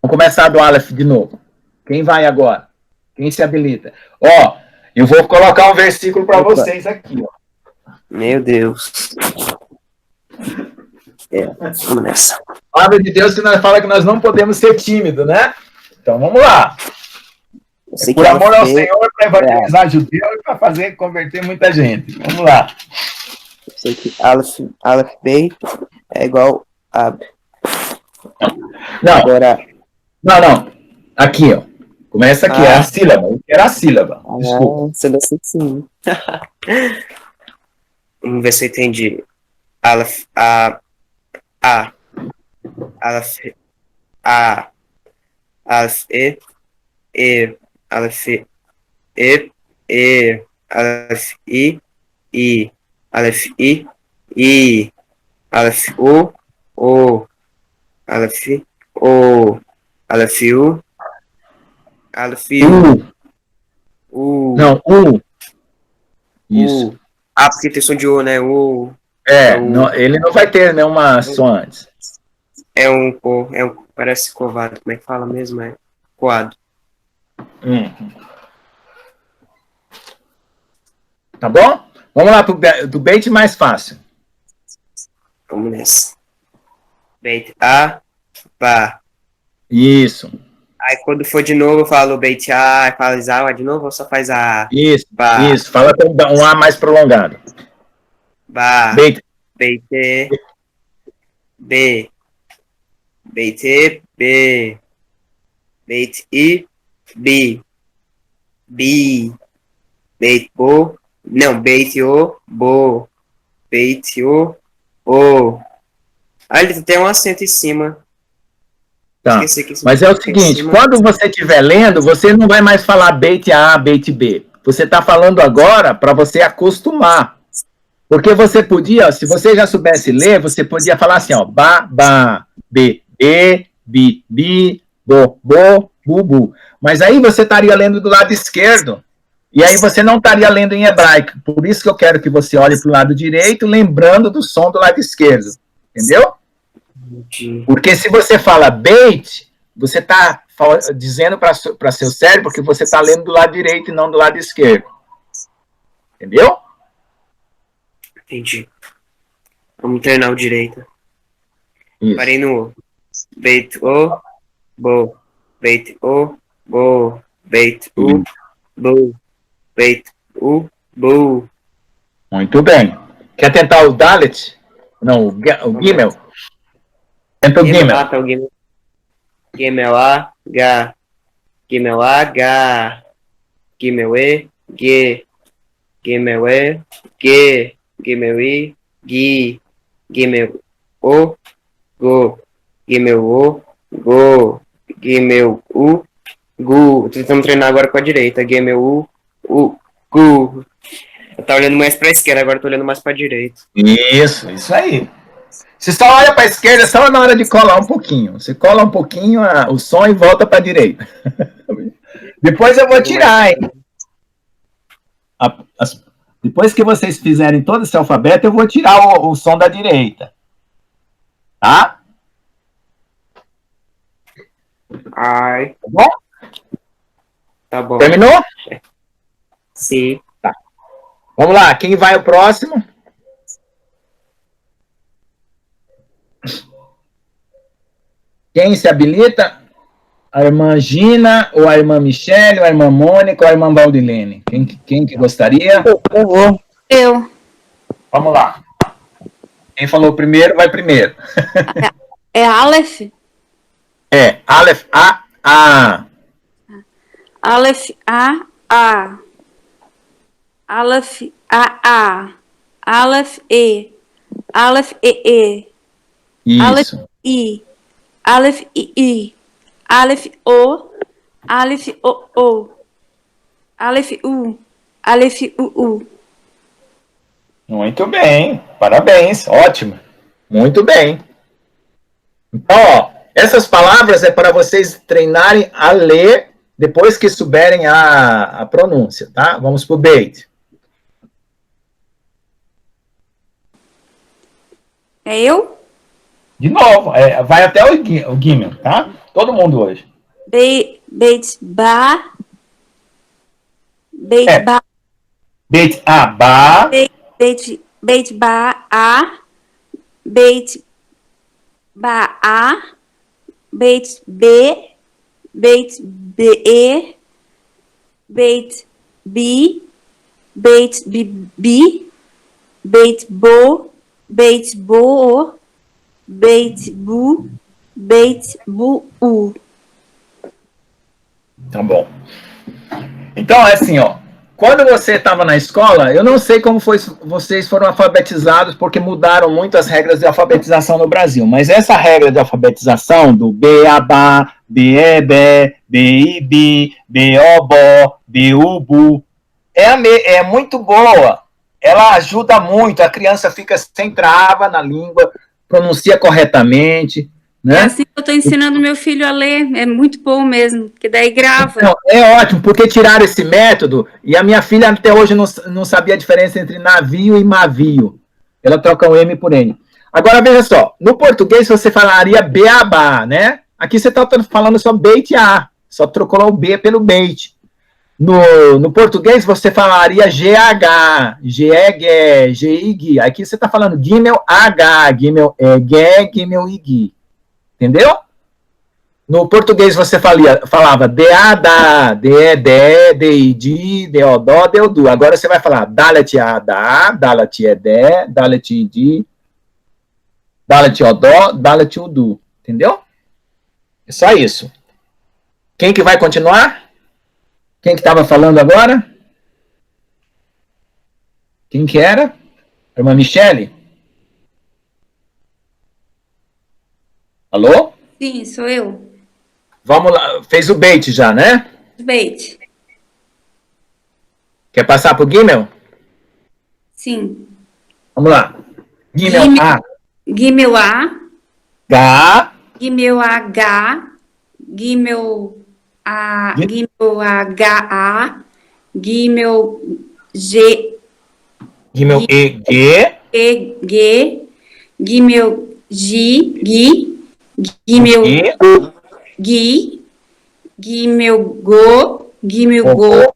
Speaker 1: Vamos começar do Aleph de novo. Quem vai agora? Quem se habilita? Ó, eu vou colocar um versículo para vocês aqui, ó.
Speaker 2: Meu Deus. Vamos nessa.
Speaker 1: A palavra de Deus que nós fala que nós não podemos ser tímidos, né? Então vamos lá.
Speaker 2: Eu sei
Speaker 1: Por
Speaker 2: que
Speaker 1: amor ao
Speaker 2: Aleph
Speaker 1: Senhor, para evangelizar judeu e para fazer converter muita gente. Vamos lá.
Speaker 2: Eu sei que Aleph Bey é igual a.
Speaker 1: Não,
Speaker 2: Agora.
Speaker 1: não. Aqui, ó. Começa aqui, é a sílaba. Eu quero a sílaba. Desculpa.
Speaker 2: Você deve ser sim. Vamos ver se eu entendi. Aleph A. Aleph A. Aleph E. Aleph E. Aleph I. Aleph I. Aleph O. Aleph O. Aleph U. Aleph U.
Speaker 1: Não, U. Isso.
Speaker 2: U. Porque tem som de O, né? U.
Speaker 1: Não, ele não vai ter nenhuma som antes.
Speaker 2: Parece covado. Como é que fala mesmo? É coado.
Speaker 1: Tá bom? Vamos lá do Beit mais fácil.
Speaker 2: Vamos nessa. Beit A, Ba.
Speaker 1: Isso.
Speaker 2: Aí quando for de novo, eu falo Beit A, fala Zawa de novo ou só faz A?
Speaker 1: Isso,
Speaker 2: Ba.
Speaker 1: isso. Fala com um A mais prolongado.
Speaker 2: Ba.
Speaker 1: Beit.
Speaker 2: Beit B. Beit B. Beit I, B. B. Beit Bo. Não, Beit O, Bo. Beit O. Ah, ele tem um acento em cima.
Speaker 1: Tá. Mas é o seguinte, quando você estiver lendo, você não vai mais falar Beit A, Beit B. Você está falando agora para você acostumar. Porque você podia, se você já soubesse ler, você podia falar assim, ó, ba, ba, be, be, bi, bi, bo, bo, bu, bu. Mas aí você estaria lendo do lado esquerdo, e aí você não estaria lendo em hebraico. Por isso que eu quero que você olhe para o lado direito, lembrando do som do lado esquerdo. Entendeu? Porque se você fala beit, você está dizendo para seu cérebro que você está lendo do lado direito e não do lado esquerdo. Entendeu?
Speaker 2: Entendi. Vamos treinar o direito.
Speaker 1: Isso.
Speaker 2: Parei no beit o, bo, beit o, bo, beit o, bo, beit o, bo.
Speaker 1: Muito bem. Quer tentar o Dalet? Não, o Gimel. Tenta o Gimel.
Speaker 2: Ah, tá o Gimel. Gimel A, G. Gimel A, G. Gimel E, G. Gimel E, G. Gimel I, Gi. Gimel O, Go. Gimel O, Go. Gimel U, Gu. Tentando treinar agora com a direita. Gimel U, Gu. Eu tava olhando mais pra esquerda, agora eu tô olhando mais pra direita.
Speaker 1: Isso aí. Você só olha para a esquerda só na hora de colar um pouquinho. Você cola um pouquinho o som e volta para a direita. Depois eu vou tirar, hein? Depois que vocês fizerem todo esse alfabeto, eu vou tirar o som da direita. Tá?
Speaker 2: Ai.
Speaker 1: Tá bom?
Speaker 2: Tá bom.
Speaker 1: Terminou?
Speaker 2: Sim.
Speaker 1: Tá. Vamos lá, quem vai o próximo? Quem se habilita? A irmã Gina, ou a irmã Michele, ou a irmã Mônica, ou a irmã Valdilene? Quem que gostaria?
Speaker 2: Eu vou.
Speaker 3: Eu.
Speaker 1: Vamos lá. Quem falou primeiro, vai primeiro.
Speaker 3: É Aleph?
Speaker 1: É, Aleph, A.
Speaker 3: Aleph, A. Aleph, A. Aleph, E. Aleph, E. Aleph,
Speaker 1: Isso.
Speaker 3: I. Aleph, I. Aleph, O. Aleph, O. Aleph, U. Aleph, U.
Speaker 1: Muito bem, parabéns, ótimo. Muito bem. Então, ó, essas palavras é para vocês treinarem a ler depois que souberem a pronúncia, tá? Vamos pro Beit.
Speaker 3: É eu?
Speaker 1: De novo, vai até o Gimel, tá? Todo mundo hoje.
Speaker 3: Beit, Ba. Beit, Ba.
Speaker 1: Beit A, Ba.
Speaker 3: Beit, Ba, A. Beit, Ba, A. Beit, B. Beit, B. Beit, Bi. Beit, Bi. Beit, Bo. Beit, Bo. Beit, Bu. Beit, Bu.
Speaker 1: Tá bom. Então, é assim, ó. Quando você estava na escola, eu não sei como vocês foram alfabetizados, porque mudaram muito as regras de alfabetização no Brasil. Mas essa regra de alfabetização do B-A-B-A, B-E-B, B-I-B, B-O-B, B-U-B, é muito boa. Ela ajuda muito, a criança fica sem trava na língua, pronuncia corretamente, né?
Speaker 3: É assim que eu estou ensinando meu filho a ler, é muito bom mesmo, porque daí grava.
Speaker 1: Então, é ótimo, porque tiraram esse método, e a minha filha até hoje não sabia a diferença entre navio e mavio. Ela troca o M por N. Agora, veja só, no português você falaria beabá, né? Aqui você está falando só beit A, só trocou o B pelo beit. No português você falaria GH, GEG, GIG. Aqui você está falando Gimel H, Gimel EG, Gimel IG. Entendeu? No português você falava DA, DED, DID, DODO, DEUDU. Agora você vai falar Dalet ADA, Dalet ED, Dalet ID, Dalet ODO, Dalet UDU. Entendeu? É só isso. Quem que vai continuar? Quem que estava falando agora? Quem que era? Irmã Michele? Alô?
Speaker 3: Sim, sou eu.
Speaker 1: Vamos lá. Fez o bait já, né?
Speaker 3: Beit.
Speaker 1: Quer passar pro Gimel?
Speaker 3: Sim.
Speaker 1: Vamos lá. Gimel A.
Speaker 3: Gimel A,
Speaker 1: H.
Speaker 3: Gimel H, Gimel A, Gimel HA, Gimel G,
Speaker 1: Gimel E. G.
Speaker 3: E, G, Gimel G, Gi, Gimel
Speaker 1: G.
Speaker 3: Gi, Gimel Go, Gimel
Speaker 1: Go.
Speaker 3: Go,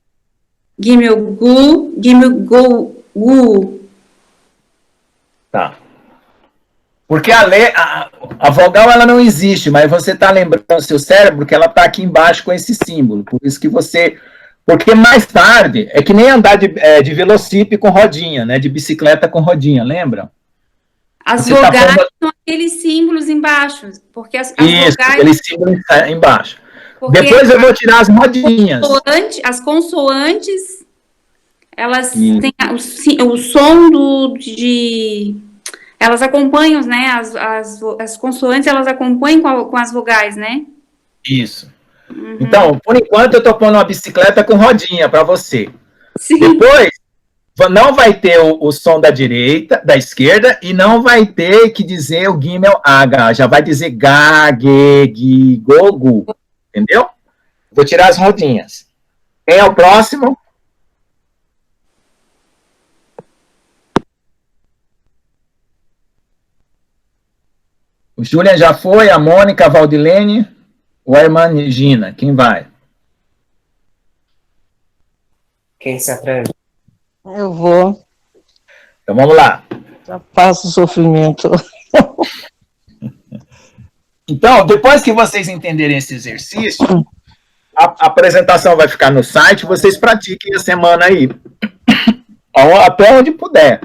Speaker 3: Gimel Gu, Gimel Go, Gu.
Speaker 1: Tá. Porque a vogal ela não existe, mas você está lembrando o seu cérebro que ela está aqui embaixo com esse símbolo. Por isso que você... Porque mais tarde, é que nem andar de velocípede com rodinha, né? De bicicleta com rodinha, lembra?
Speaker 3: As
Speaker 1: Você tá
Speaker 3: vogais
Speaker 1: pondo-
Speaker 3: são aqueles símbolos embaixo, porque as
Speaker 1: Isso,
Speaker 3: vogais...
Speaker 1: aquele símbolo embaixo.
Speaker 3: Porque
Speaker 1: Depois eu vou tirar as rodinhas.
Speaker 3: as consoantes, elas
Speaker 1: Isso.
Speaker 3: têm o som elas acompanham, né? As consoantes, elas acompanham com as vogais, né?
Speaker 1: Isso. Então, por enquanto, eu estou pondo uma bicicleta com rodinha para você.
Speaker 3: Sim.
Speaker 1: Depois, não vai ter o som da direita, da esquerda, e não vai ter que dizer o Gimel H. Já vai dizer Ga, Ge, Gi, Go, Gu. Entendeu? Vou tirar as rodinhas. Quem é o próximo? O Julian já foi, a Mônica, a Valdilene, ou a irmã Gina? Quem vai?
Speaker 2: Quem se atreve?
Speaker 6: Eu vou,
Speaker 1: Então vamos lá.
Speaker 6: já passo o sofrimento.
Speaker 1: Então, depois que vocês entenderem esse exercício, a apresentação vai ficar no site, vocês pratiquem a semana aí. Até onde puder.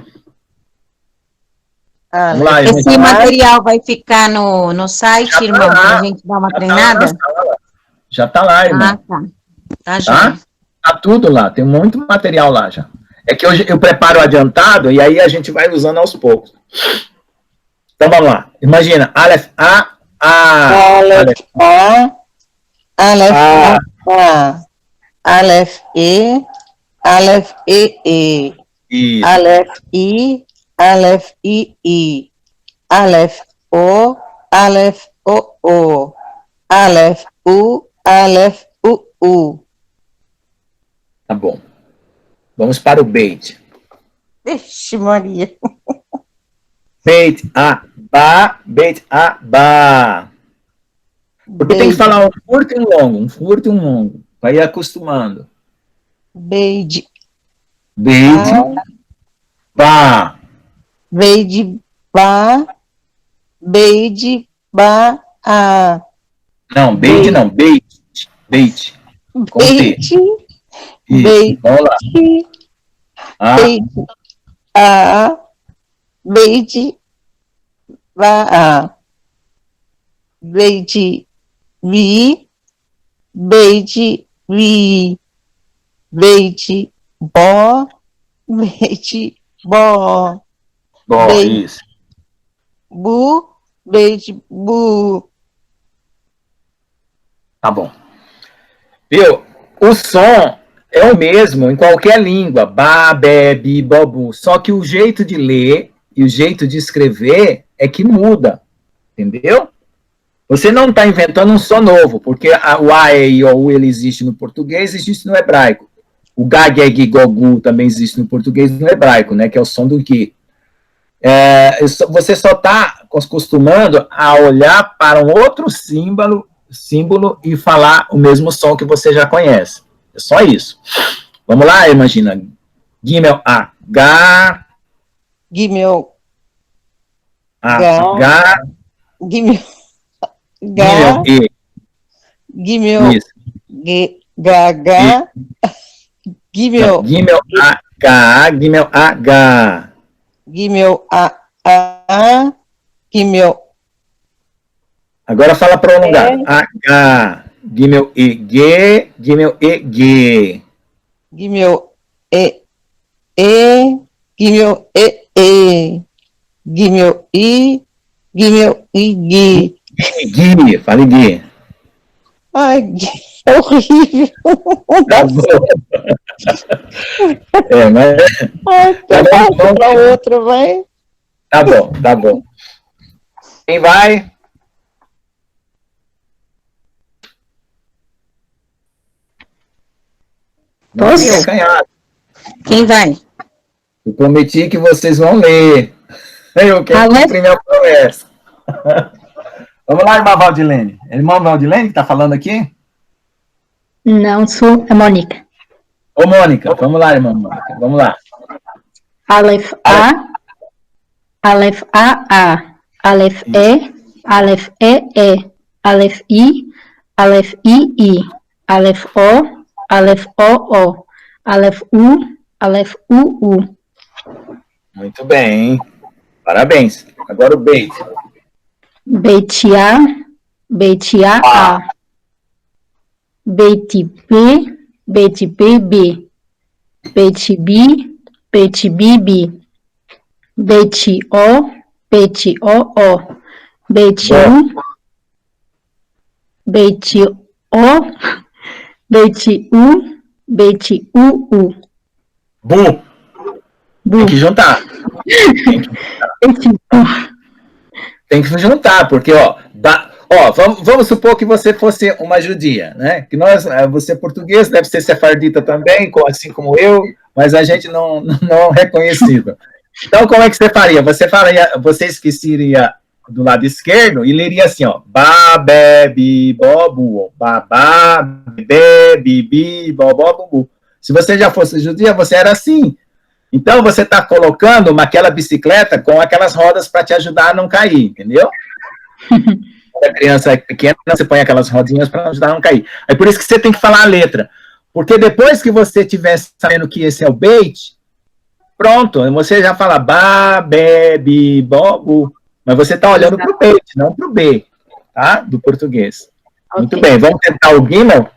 Speaker 1: Vamos lá, irmão.
Speaker 4: Esse material vai ficar no site,
Speaker 1: Já tá
Speaker 4: irmão,
Speaker 1: lá.
Speaker 4: para a gente dar uma
Speaker 1: Já tá
Speaker 4: treinada?
Speaker 1: lá. Já tá lá, irmão.
Speaker 4: Ah, tá. Tá,
Speaker 1: Tá?
Speaker 4: já.
Speaker 1: Tá tudo lá, tem muito material lá já. É que hoje eu preparo adiantado e aí a gente vai usando aos poucos. Então vamos lá. Imagina, Aleph A,
Speaker 6: Aleph A, Aleph
Speaker 1: A.
Speaker 6: A, Aleph E, Aleph E,
Speaker 1: Isso.
Speaker 6: Aleph I, Aleph I, Aleph O, Aleph U.
Speaker 1: Tá bom. Vamos para o Beit.
Speaker 6: Vixe, Maria.
Speaker 1: Beit A, Ba, Beit A, Ba. Porque tem que falar um curto e um longo. Vai ir acostumando.
Speaker 6: Beide,
Speaker 1: Beit, Ba.
Speaker 6: Beide, A.
Speaker 1: Não, Beit não, Beit. Beit. Com T.
Speaker 6: Beide,
Speaker 1: Isso.
Speaker 6: Beit.
Speaker 1: Vamos lá. A,
Speaker 6: Beide, A. Beide, A. Beide, Vi. Beide, Vi. Beide, Bo. Beide, Bo.
Speaker 1: bom,
Speaker 6: Beit.
Speaker 1: isso.
Speaker 6: Bu. Beide, Bu.
Speaker 1: Tá bom. Viu? O som é o mesmo em qualquer língua. Ba, be, bi, bobu. Só que o jeito de ler e o jeito de escrever é que muda. Entendeu? Você não está inventando um som novo, porque o A, E, I, O, U, ele existe no português, existe no hebraico. O Ga, Ge, Gi, Go, Gu também existe no português e no hebraico, né? Que é o som do Gi. Você só está acostumando a olhar para um outro símbolo e falar o mesmo som que você já conhece. É só isso. Vamos lá, imagina. Gimel A, Ga,
Speaker 6: Gimel,
Speaker 1: A,
Speaker 6: Ga.
Speaker 1: Ga,
Speaker 6: Gimel,
Speaker 1: Gimel
Speaker 6: Ga.
Speaker 1: E.
Speaker 6: Gimel,
Speaker 1: Isso.
Speaker 6: Ga. Gimel,
Speaker 1: Gimel A, Ga, Gimel A, Ga.
Speaker 6: Gimel, A. Gimel,
Speaker 1: Agora fala prolongado. H, Gimel E, G, Gimel E, G.
Speaker 6: Gimel, E. Gimel, E. Gimel, I. Gui.
Speaker 1: Gui, fale Gui.
Speaker 6: Ai, Gui, é horrível.
Speaker 1: Tá bom. Mas...
Speaker 6: Passa para outra, vai.
Speaker 1: Tá bom, tá bom. Quem vai?
Speaker 4: Posso? Quem vai?
Speaker 1: Eu prometi que vocês vão ler. Eu quero cumprir minha promessa. Vamos lá, irmã Valdilene. É a irmã Valdilene que está falando aqui?
Speaker 7: Não, sou a Mônica.
Speaker 1: Ô, Mônica, vamos lá, irmã Mônica. Vamos lá.
Speaker 7: Aleph A, Aleph A, Aleph E, Aleph E, Aleph I, Aleph O, Aleph O, Aleph U.
Speaker 1: Muito bem. Parabéns. Agora o Beit.
Speaker 7: Beit A, A. Beit B, B. Beit B, B. Beit O. Beit U, Beit U.
Speaker 1: Bu. Tem que juntar. Tem que juntar, porque, vamos supor que você fosse uma judia, né? Que você é português, deve ser sefardita também, assim como eu, mas a gente não é reconhecido. Então, como é que você faria? Você esqueceria do lado esquerdo e leria assim, ó, ba, be, bi, bo, bu, ba, be, bi, bo, bu. Se você já fosse judia, você era assim. Então, você está colocando aquela bicicleta com aquelas rodas para te ajudar a não cair, entendeu? Quando a criança é pequena, você põe aquelas rodinhas para ajudar a não cair. É por isso que você tem que falar a letra. Porque depois que você estiver sabendo que esse é o Beit, pronto, você já fala ba, be, bi, bo, bu. Mas você está olhando para o Beit, não para o B, tá? Do português. Okay. Muito bem, vamos tentar o Gimel?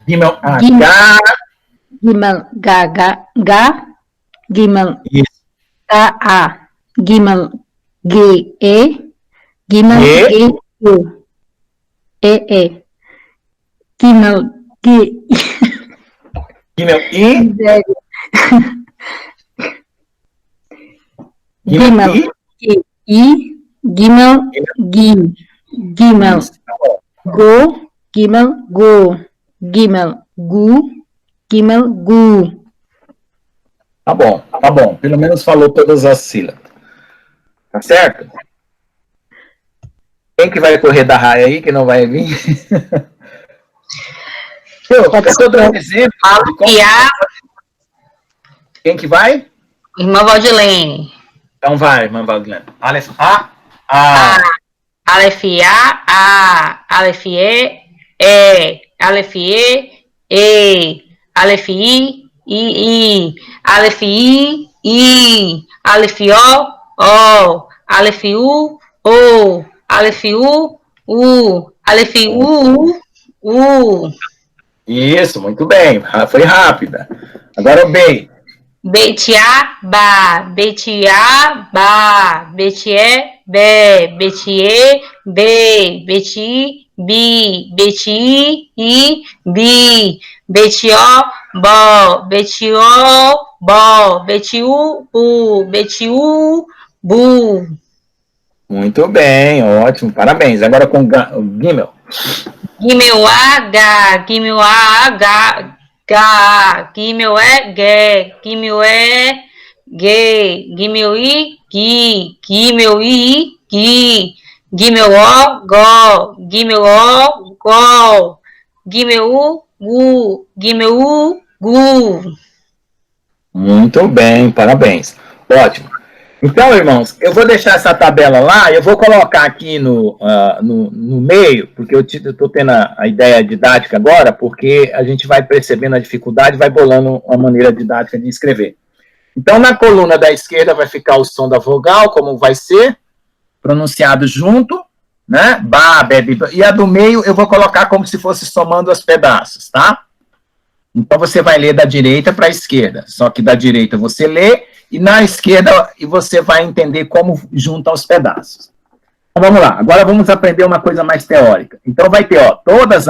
Speaker 1: Gimel H.
Speaker 7: Gimel G, Gimel A, Gimel G, Gimel G, E. Gimel G.
Speaker 1: Gimel I.
Speaker 7: Gimel I. Gimel G. Gimel Go. Gimel Go. Gimel Gu. Gimel Gu.
Speaker 1: Tá bom. Pelo menos falou todas as sílabas. Tá certo? Quem que vai correr da raia aí, que não vai vir? Eu estou dando exemplo. Quem que vai?
Speaker 4: Irmã Valdilene.
Speaker 1: Então vai, irmã Valdilene. Aleph A.
Speaker 4: Aleph A. Aleph E. Aleph E. Aleph I. Aleph I. Aleph O. Aleph U. Aleph U. Aleph U.
Speaker 1: Isso, muito bem. Foi rápida. Agora o Beit.
Speaker 4: Beit A, Ba. Beit A, Ba. Beit E, Be. Beit E, Be. Beit I, Bi. Beit I, Bi. Beit O, Bo. Beit O, Bo. Beit U, Beit U, Bu.
Speaker 1: Muito bem, ótimo, parabéns. Agora com o Gimel.
Speaker 4: Gimel A, Gimel A, Gimel E, Ge. Gimel E, Ge. Gimel I, Gi. Gimel I, Gi. Gimel O, Go. Gimel O, Go. Gimel U, Gu. Gimel U, Gu.
Speaker 1: Muito bem, parabéns. Ótimo. Então, irmãos, eu vou deixar essa tabela lá, eu vou colocar aqui no meio, porque eu estou tendo a ideia didática agora, porque a gente vai percebendo a dificuldade, vai bolando uma maneira didática de escrever. Então, na coluna da esquerda vai ficar o som da vogal, como vai ser, pronunciado junto, né? Ba, be, bi, e a do meio eu vou colocar como se fosse somando os pedaços, tá? Então, você vai ler da direita para a esquerda, só que da direita você lê, e na esquerda você vai entender como junta os pedaços. Então, vamos lá. Agora vamos aprender uma coisa mais teórica. Então, vai ter, todas,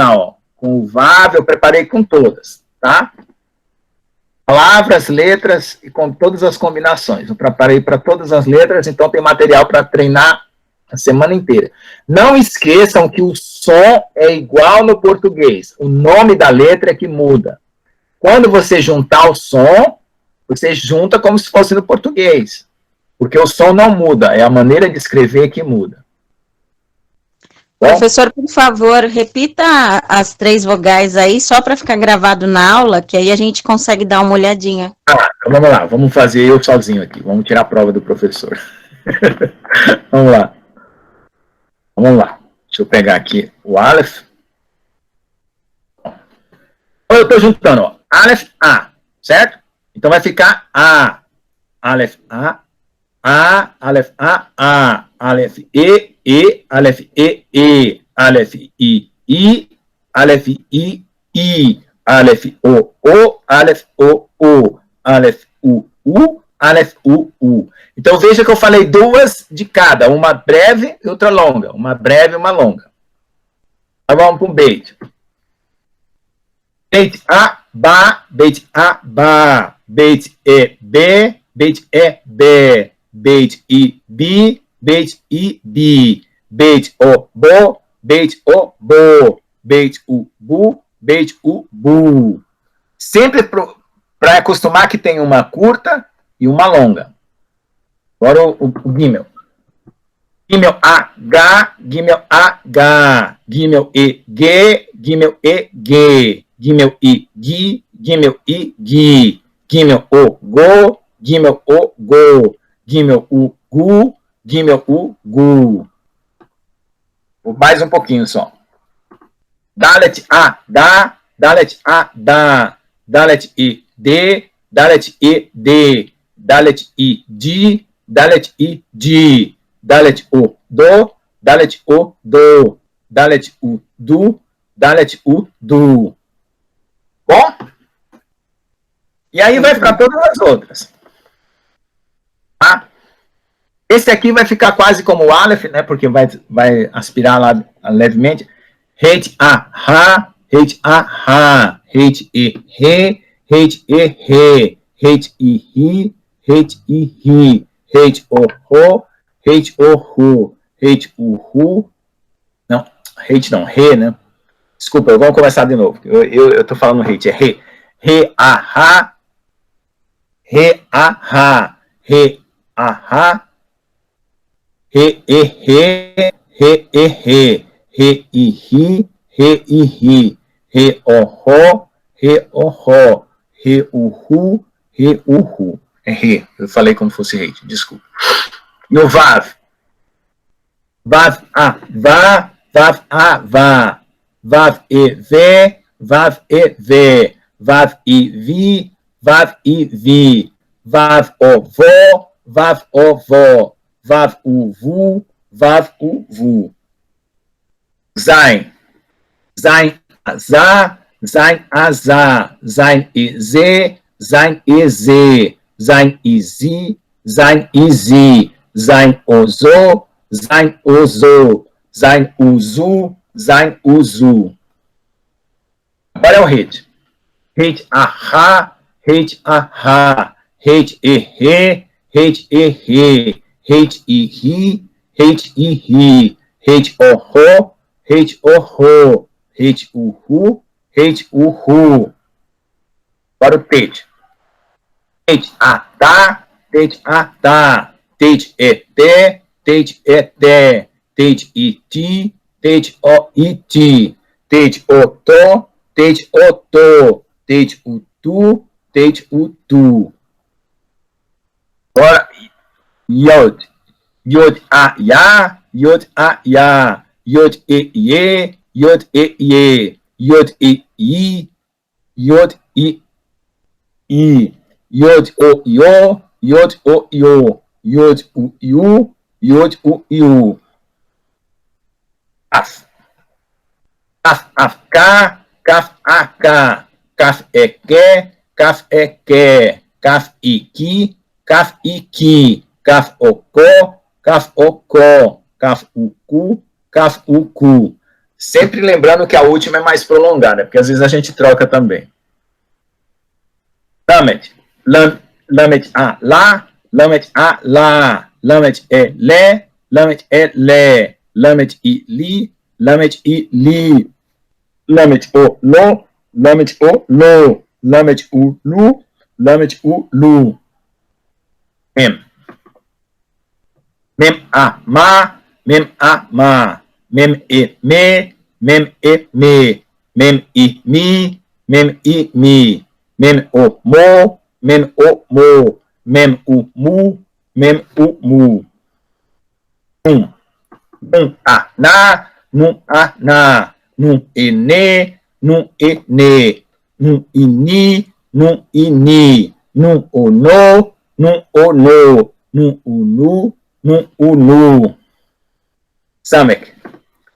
Speaker 1: com o VAV, eu preparei com todas. tá? Palavras, letras e com todas as combinações. Eu preparei para todas as letras, então tem material para treinar a semana inteira. Não esqueçam que o som é igual no português. O nome da letra é que muda. Quando você juntar o som, você junta como se fosse no português. Porque o som não muda, é a maneira de escrever que muda. Bom?
Speaker 6: Professor, por favor, repita as 3 vogais aí, só para ficar gravado na aula, que aí a gente consegue dar uma olhadinha.
Speaker 1: Então vamos lá, vamos fazer eu sozinho aqui. Vamos tirar a prova do professor. Vamos lá. Vamos lá. Deixa eu pegar aqui o Aleph. Eu estou juntando, ó. Aleph, A, certo? Então vai ficar A. Aleph, A, Aleph, A, Aleph, E, Aleph, E, Aleph, I, Aleph, I, Aleph, O, Aleph, O, Aleph, U, Aleph, U. Então veja que eu falei 2 de cada, uma breve e outra longa, uma breve e uma longa. Então vamos para o Beit. Beit A, Ba, Beit A, Ba, Beit E, B, Beit E, B, Beit I, Bi, Beit I, Bi, Beit O, Bo, Beit O, Bo, Beit U, Bu, Beit U, Bu. Sempre para acostumar que tem uma curta e uma longa. Agora o Gimel. Gimel A, Ga, Gimel A, Ga, Gimel E, Ge, Gimel E, Ge, Gimel I, Gi, Gimel I, Gi, Gimel O, Go, Gimel O, Go, Gimel U, Gu, Gimel U, Gu. Mais um pouquinho só. Dalet A, Da, Dalet A, Da, Dalet I, D, Dalet I, D, Dalet I, Di, Dalet I, Di, Dalet O, Do, Dalet O, Do, Dalet U, Du, Dalet U, Du. Bom? E aí vai para todas as outras. Tá? Esse aqui vai ficar quase como o Aleph, né? Porque vai aspirar lá levemente. Heit A, Ha, Heit A, Ha, Heit E, He, Heit E, He, Heit I, Hi, Heit I, Hi, Heit O, Ho, Heit O, Hu, Heit U, Hu. Não, Heit não, He, né? Desculpa, vamos começar de novo. Eu tô falando Heit, é He. He, A, Ha, He, A, Ha, He, A, Ha, He, E, He, He, E, He, He, I, Hi, He, I, Hi, He, O, Ho, He, O, Ho, He, U, Hu, He, U, Hu. É He, eu falei como fosse Heit, desculpa. E o Vav. Vav, A, Va, Vav, A, Va, Vav, E, Ve, Vav, E, Ve, Vav, I, Vi, Vav, I, Vi, Vav, O, Vo, Vav, O, Vo, Vav, U, Vu, Vav, U, Vu. Zain. Zain, A, Za, Zain, A, Za, Zain, E, Z, Zain, E, Z, Zain, I, Zi, Zain, I, Zi, Zain, O, Zo, Zain, O, Zo, Zain, U, Zu, Zain, U, Zu. Agora é o Heit. Heit A, Ha, Heit A, Ha, Heit E, He, Heit E, He, Heit I, Hi, Heit I, Hi, Heit O, Ho, Heit O, Ho, Heit U, Hu, Heit U, Hu. Agora o Tet. Tet A, Ta, Tet A, Ta, Tet E, Te, Tet E, Te, Tet I, Ti, Tet O, I, Ti, Tet O, To, Tet O, To, Tet U, Tu, Tet U, Tu. Agora, Yod. Yod A, Ya, Yod A, Ya, Yod E, Ye, Yod E, Ye, Yod E, I, Yod I, I, Yod O, Yo, Yod O, Yo, Yod U, Yu, Yod U, Yu. Kaf. Kaf, Af, Ka, Kaf, A, Ka, Kaf, E, Ke, Kaf, E, Ke, Kaf, I, Ki, Kaf, I, Ki, Kaf, O, Ko, Kaf, O, Ko, Kaf, U, Ku, Kaf, U, Ku. Sempre lembrando que a última é mais prolongada, porque às vezes a gente troca também. Lamet. Lamet a lá. Lamet a lá. Lamet é lé. Lamet é lé. Lamet i li. Lamet i li. Lamet o lo. Lamet o lo. Lamet u lu. Lamet u lu. Mem. Mem a ma. Mem a ma. Mem e me. Mem e me. Mem i mi. Mem i mi. Mem o mo. Mem o mo. Mem u mu. Mem u mu. Num a na. Num a na. Num e ne. Num e ne. Num i ni. Num i ni. Num o no. Num o no. Num u nu. Num u nu. Samek.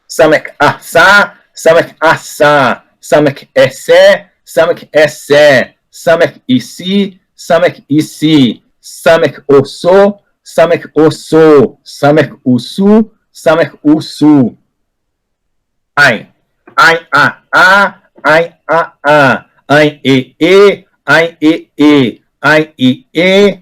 Speaker 1: Samek a sa. Samek a sa. Samek é sé. Samek é sé. Samek i si. Samek i si. Samek o so. Samek o so. Samek o su. Samek o su. Ai. Ai a a. Ai a a. Ai e e. Ai e e. Ai i e.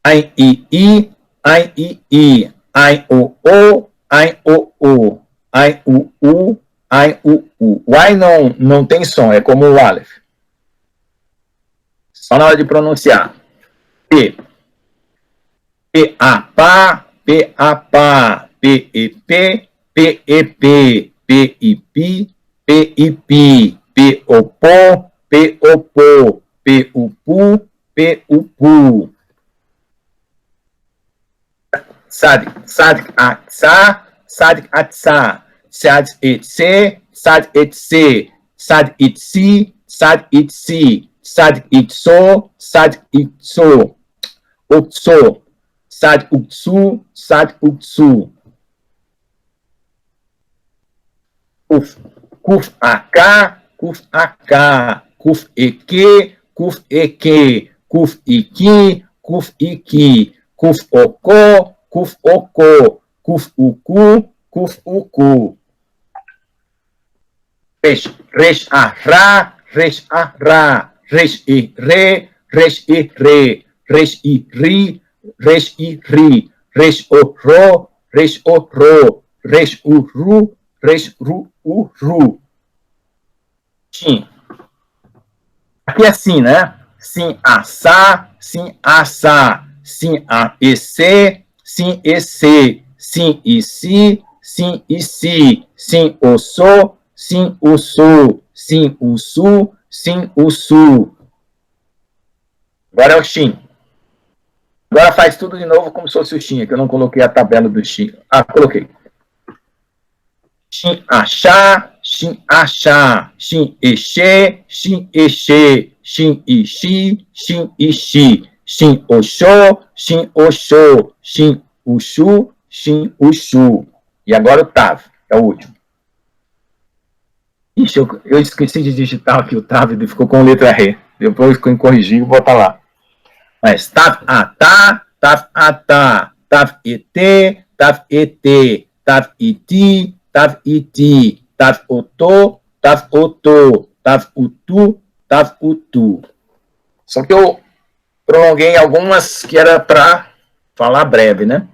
Speaker 1: Ai i i. Ai i i. Ai o o. Ai o o. Ai u u. Ai u u. O ai não tem som, é como o Aleph. Só na hora de pronunciar. P. P a pá. P a pá. P e p. P e p. P i pi. P i pi. P o pó. P o pó. P u pu. P u pu. Sadik. Sadik a sa. Sadik at sa. Sad it se. Sad it se. Sad it si. Sad it si. Sad it so. Sad it so. Utso. Sad utsu. Sad utsu. Kuf. Kuf ak. Kuf ak. Kuf eke. Kuf eke. Kuf iki. Kuf iki. Kuf oko. Kuf oko. Kuf uku. Kuf uku. Resh. Resh a ra. Resh a ra. Resh e re. Resh e re. Resh i ri. Resh i ri. Resh o ro. Resh o ro. Resh u ru. Resh ru u ru. Shin. Aqui é assim, né? Sim a sa. Sim a sa. Sim a e se. Sim e se. Sim e si. Sim e si. Sim o so. Sim o su. Sim o su. Sim o su. Agora é o shin. Agora faz tudo de novo como se fosse o shin, que eu não coloquei a tabela do shin. Ah, coloquei. Shin achar, shin achar, shin exe, shin exe, shin ishi, shin ishi, shin oxô, shin oxô, shin uxu, shin uxu. E agora o tav, é o último. Ixi, eu esqueci de digitar aqui o tav e ficou com letra R. Depois que eu corrigi e vou botar lá. Mas tav ata, tav ata, tav et, tav et, tav iti, tav iti, tav oto, tav oto, tav utu, tav utu. Só que eu prolonguei algumas que era para falar breve, né?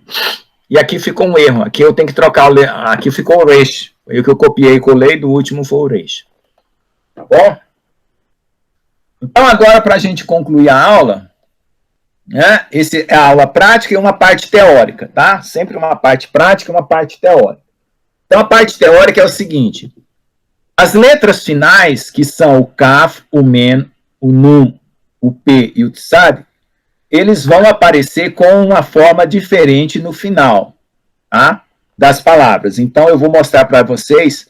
Speaker 1: E aqui ficou um erro. Aqui eu tenho que trocar. Aqui ficou o resh. O que eu copiei e colei do último foi o resh. Tá bom? Então, agora, para a gente concluir a aula, né? Esse é a aula prática e uma parte teórica, tá? Sempre uma parte prática e uma parte teórica. Então, a parte teórica é o seguinte. As letras finais, que são o kaf, o men, o nun, o p e o tsad, eles vão aparecer com uma forma diferente no final, tá? Das palavras. Então, eu vou mostrar para vocês.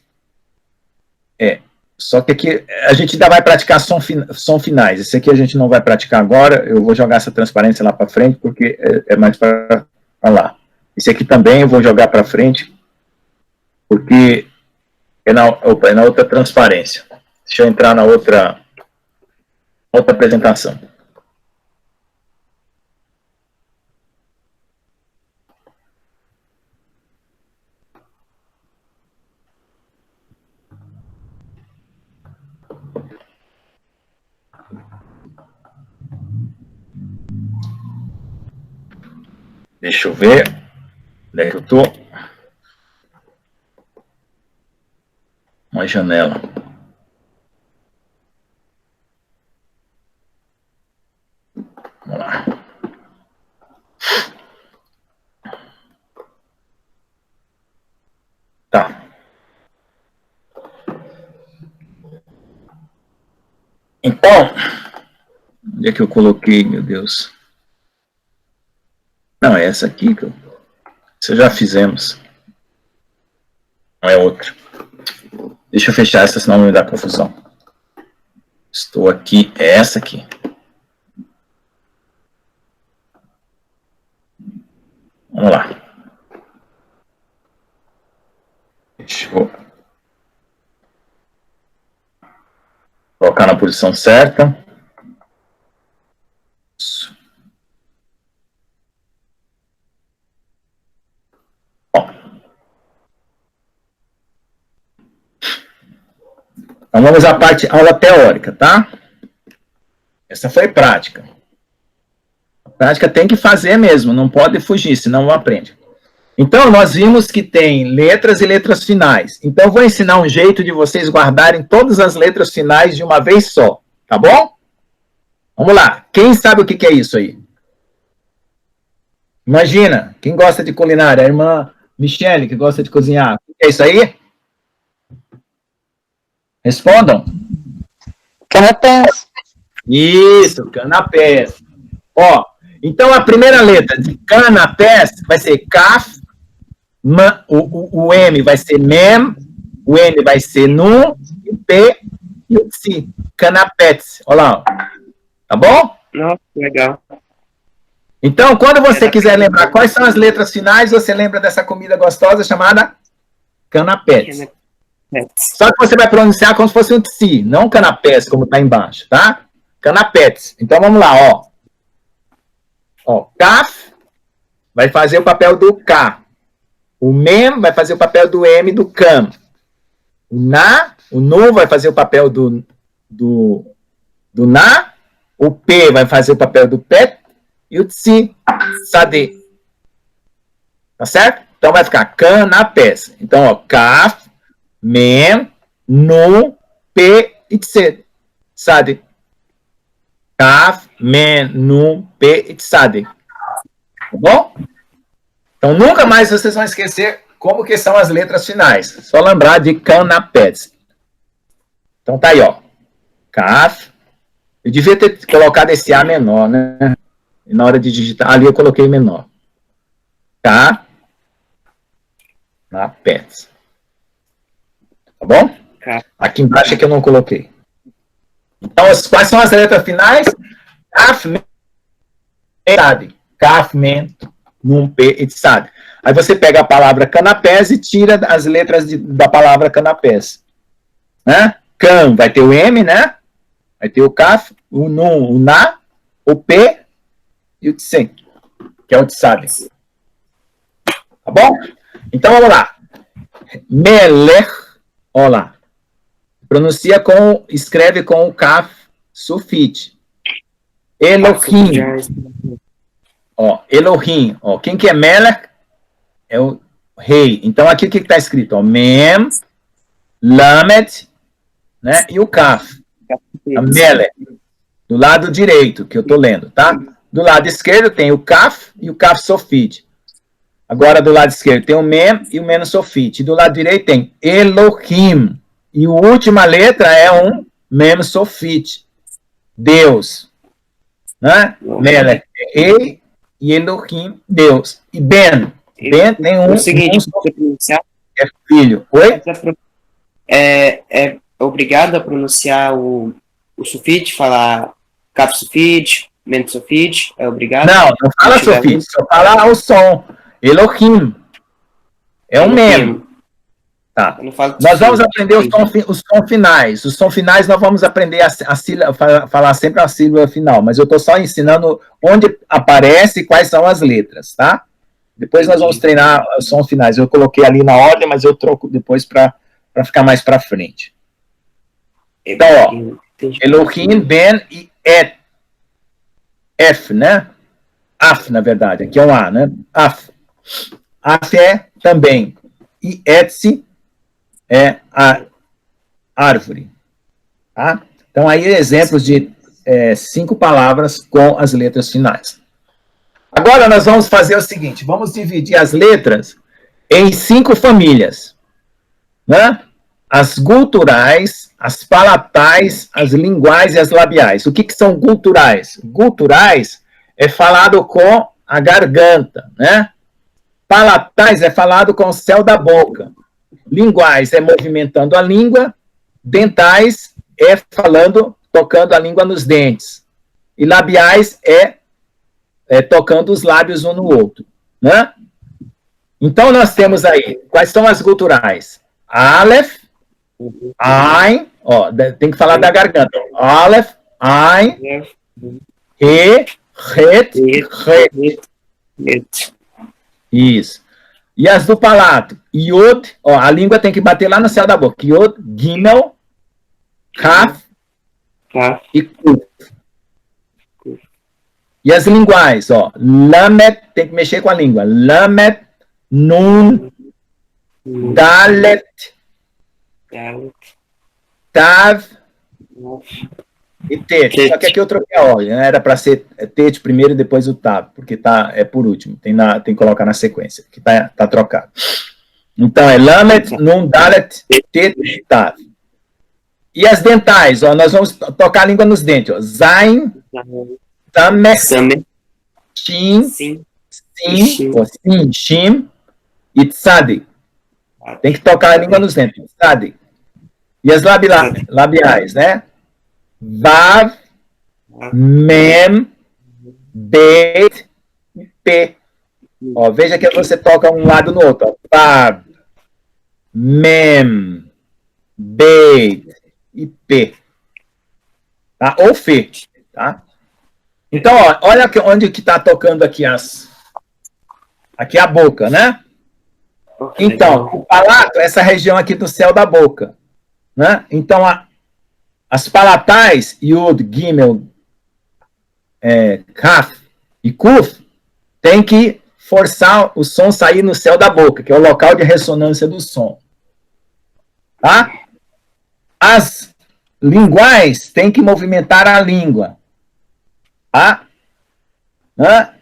Speaker 1: Só que aqui a gente ainda vai praticar som finais. Esse aqui a gente não vai praticar agora. Eu vou jogar essa transparência lá para frente, porque é mais para lá. Esse aqui também eu vou jogar para frente, porque é na outra transparência. Deixa eu entrar na outra apresentação. Deixa eu ver. Onde é que eu tô? Uma janela. Vamos lá. Tá. Então, onde é que eu coloquei, meu Deus? Não, é essa aqui que isso já fizemos. Não é outra. Deixa eu fechar essa, senão não me dá confusão. Estou aqui, é essa aqui. Vamos lá. Deixa eu colocar na posição certa. Isso. Bom. Então vamos à parte aula teórica, tá? Essa foi prática. A prática tem que fazer mesmo, não pode fugir, senão não aprende. Então, nós vimos que tem letras e letras finais. Então, eu vou ensinar um jeito de vocês guardarem todas as letras finais de uma vez só, tá bom? Vamos lá. Quem sabe o que é isso aí? Imagina, quem gosta de culinária? A irmã Michele, que gosta de cozinhar. O que é isso aí? Respondam.
Speaker 6: Canapés.
Speaker 1: Isso, canapés. Ó, então a primeira letra de canapés vai ser caf, o M vai ser mem, o N vai ser num, o P e o Tsi. Canapés. Olha lá, ó. Tá bom?
Speaker 2: Nossa, legal.
Speaker 1: Então, quando você quiser lembrar quais são as letras finais, você lembra dessa comida gostosa chamada canapés. Só que você vai pronunciar como se fosse um tsi, não canapés, como está embaixo, tá? Canapés. Então, vamos lá, ó. Ó, kaf vai fazer o papel do K. O mem vai fazer o papel do M do cam. O nu vai fazer o papel do na. O P vai fazer o papel do pet. E o tsi, sade. Tá certo? Então, vai ficar canapés. Então, ó, kaf, mem, nu, P e tse. Sade. Kaf, men, nu, P e tsade. Tá bom? Então, nunca mais vocês vão esquecer como que são as letras finais. Só lembrar de canapés. Então, tá aí, ó. Kaf. Eu devia ter colocado esse A menor, né? E na hora de digitar, ali eu coloquei menor. Canapés. Tá bom? Aqui embaixo é que eu não coloquei. Então, quais são as letras finais? Kaf, men, tsade. Kaf, men, num, P e tsade. Aí você pega a palavra canapés e tira as letras da palavra canapés. Né? Can vai ter o M, né? Vai ter o kaf, o num, o na, o P e o tsen, que é o tsade. Tá bom? Então, vamos lá. Melech, olha lá. Pronuncia escreve com o kaf sufite. Elohim. Ó, Elohim. Ó, quem que é Melech? É o rei. Então, aqui o que está escrito? Ó, Mem, Lamed, né? E o kaf. A Melech. Do lado direito, que eu estou lendo, tá? Do lado esquerdo tem o kaf e o kaf sufite. Agora, do lado esquerdo tem o mem e o men sufite. E do lado direito tem Elohim. E a última letra é um mem sufite. Deus. Né? Melech, E e Elohim, Deus. E Ben. Ben tem um.
Speaker 2: O seguinte, você pronunciar.
Speaker 1: É filho. Oi?
Speaker 2: É obrigado a pronunciar o sufite, falar kaf sufite, men sufite, é obrigado?
Speaker 1: Não fala sufite, só fala o som. Elohim. É um mem. Tá. Nós vamos aprender os sons finais. Os sons finais nós vamos aprender falar sempre a sílaba final, mas eu estou só ensinando onde aparece e quais são as letras, tá? Depois nós vamos treinar os sons finais. Eu coloquei ali na ordem, mas eu troco depois para ficar mais para frente. Então, ó, Elohim, Ben e Et. F, né? af, na verdade. Aqui é um A, né? Af. Af é também. E etsi é a árvore. Tá? Então, aí exemplos de 5 palavras com as letras finais. Agora, nós vamos fazer o seguinte. Vamos dividir as letras em 5 famílias. Né? As guturais, as palatais, as linguais e as labiais. O que são guturais? Guturais é falado com a garganta, né? Palatais é falado com o céu da boca. Linguais é movimentando a língua. Dentais é falando, tocando a língua nos dentes. E labiais é tocando os lábios um no outro, né? Então, nós temos aí, quais são as guturais? Aleph, Ein, ó, tem que falar da garganta. Aleph, Ein, He, Het, Het. Isso. E as do palato? Yod, ó, a língua tem que bater lá no céu da boca. Yod, Gimel, Kaf e Kuf. E as linguais, ó, Lamet, tem que mexer com a língua. Lamet, Nun, Dalet, Tav e Tet. Só que aqui eu troquei a ordem, né? Era para ser Tet primeiro e depois o Tav, porque é por último, tem que colocar na sequência, que tá trocado. Então é Lamet, Nun, Dalet, Tet e Tav. E as dentais, ó, nós vamos tocar a língua nos dentes, ó. Zain, Tamet, Shin, Sin, Shim e Tzadik. Tem que tocar a língua nos dentes. Tzadik. E as labiais, né? Vav, Mem, Bet e P. Ó, veja que você toca um lado no outro. Ó. Vav, Mem, Bet e P. Tá? Ou Fê. Tá? Então, ó, olha onde que está tocando aqui aqui a boca, né? Então, o palato, essa região aqui do céu da boca, né? Então, as palatais, Yud, Gimel, Kaf e Kuf, tem que forçar o som sair no céu da boca, que é o local de ressonância do som. Tá? As linguais têm que movimentar a língua. Tá? Né?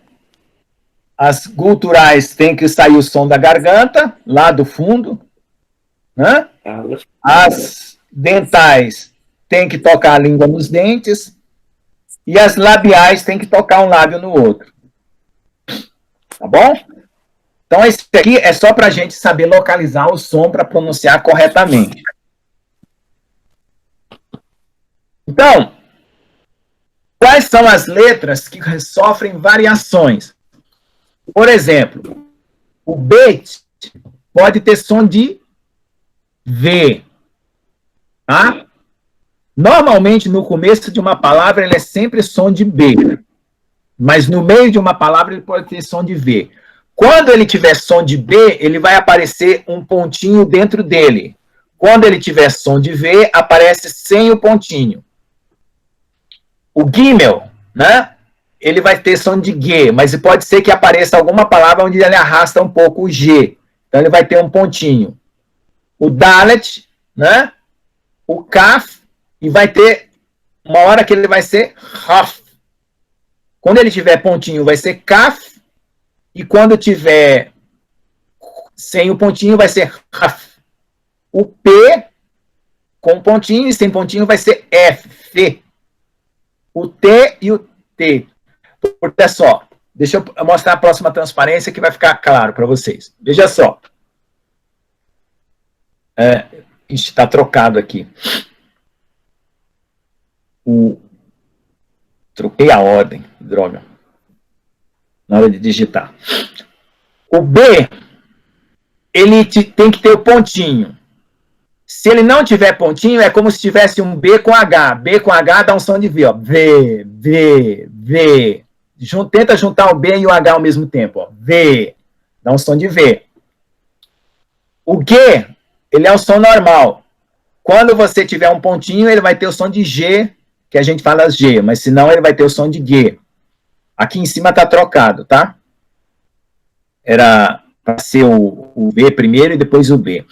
Speaker 1: As guturais têm que sair o som da garganta, lá do fundo. Né? As dentais têm que tocar a língua nos dentes. E as labiais têm que tocar um lábio no outro. Tá bom? Então, esse aqui é só para a gente saber localizar o som para pronunciar corretamente. Então, quais são as letras que sofrem variações? Por exemplo, o bet pode ter som de V. Tá? Normalmente, no começo de uma palavra, ele é sempre som de B. Mas no meio de uma palavra, ele pode ter som de V. Quando ele tiver som de B, ele vai aparecer um pontinho dentro dele. Quando ele tiver som de V, aparece sem o pontinho. O Gimel, né? Ele vai ter som de G, mas pode ser que apareça alguma palavra onde ele arrasta um pouco o G. Então, ele vai ter um pontinho. O Dalet, né? O Kaf, e vai ter uma hora que ele vai ser Raf. Quando ele tiver pontinho, vai ser Kaf, e quando tiver sem o pontinho, vai ser Raf. O P, com pontinho e sem pontinho, vai ser F, F. O T e o T. Olha só, deixa eu mostrar a próxima transparência que vai ficar claro para vocês. Veja só. Está trocado aqui. Troquei a ordem, droga. Na hora de digitar. O B, ele tem que ter o pontinho. Se ele não tiver pontinho, é como se tivesse um B com H. B com H dá um som de V, ó. V, V, V. Tenta juntar o B e o H ao mesmo tempo, ó. V. Dá um som de V. O G, ele é o som normal. Quando você tiver um pontinho, ele vai ter o som de G, que a gente fala G, mas senão ele vai ter o som de G. Aqui em cima está trocado, tá? Era para ser o V primeiro e depois o B.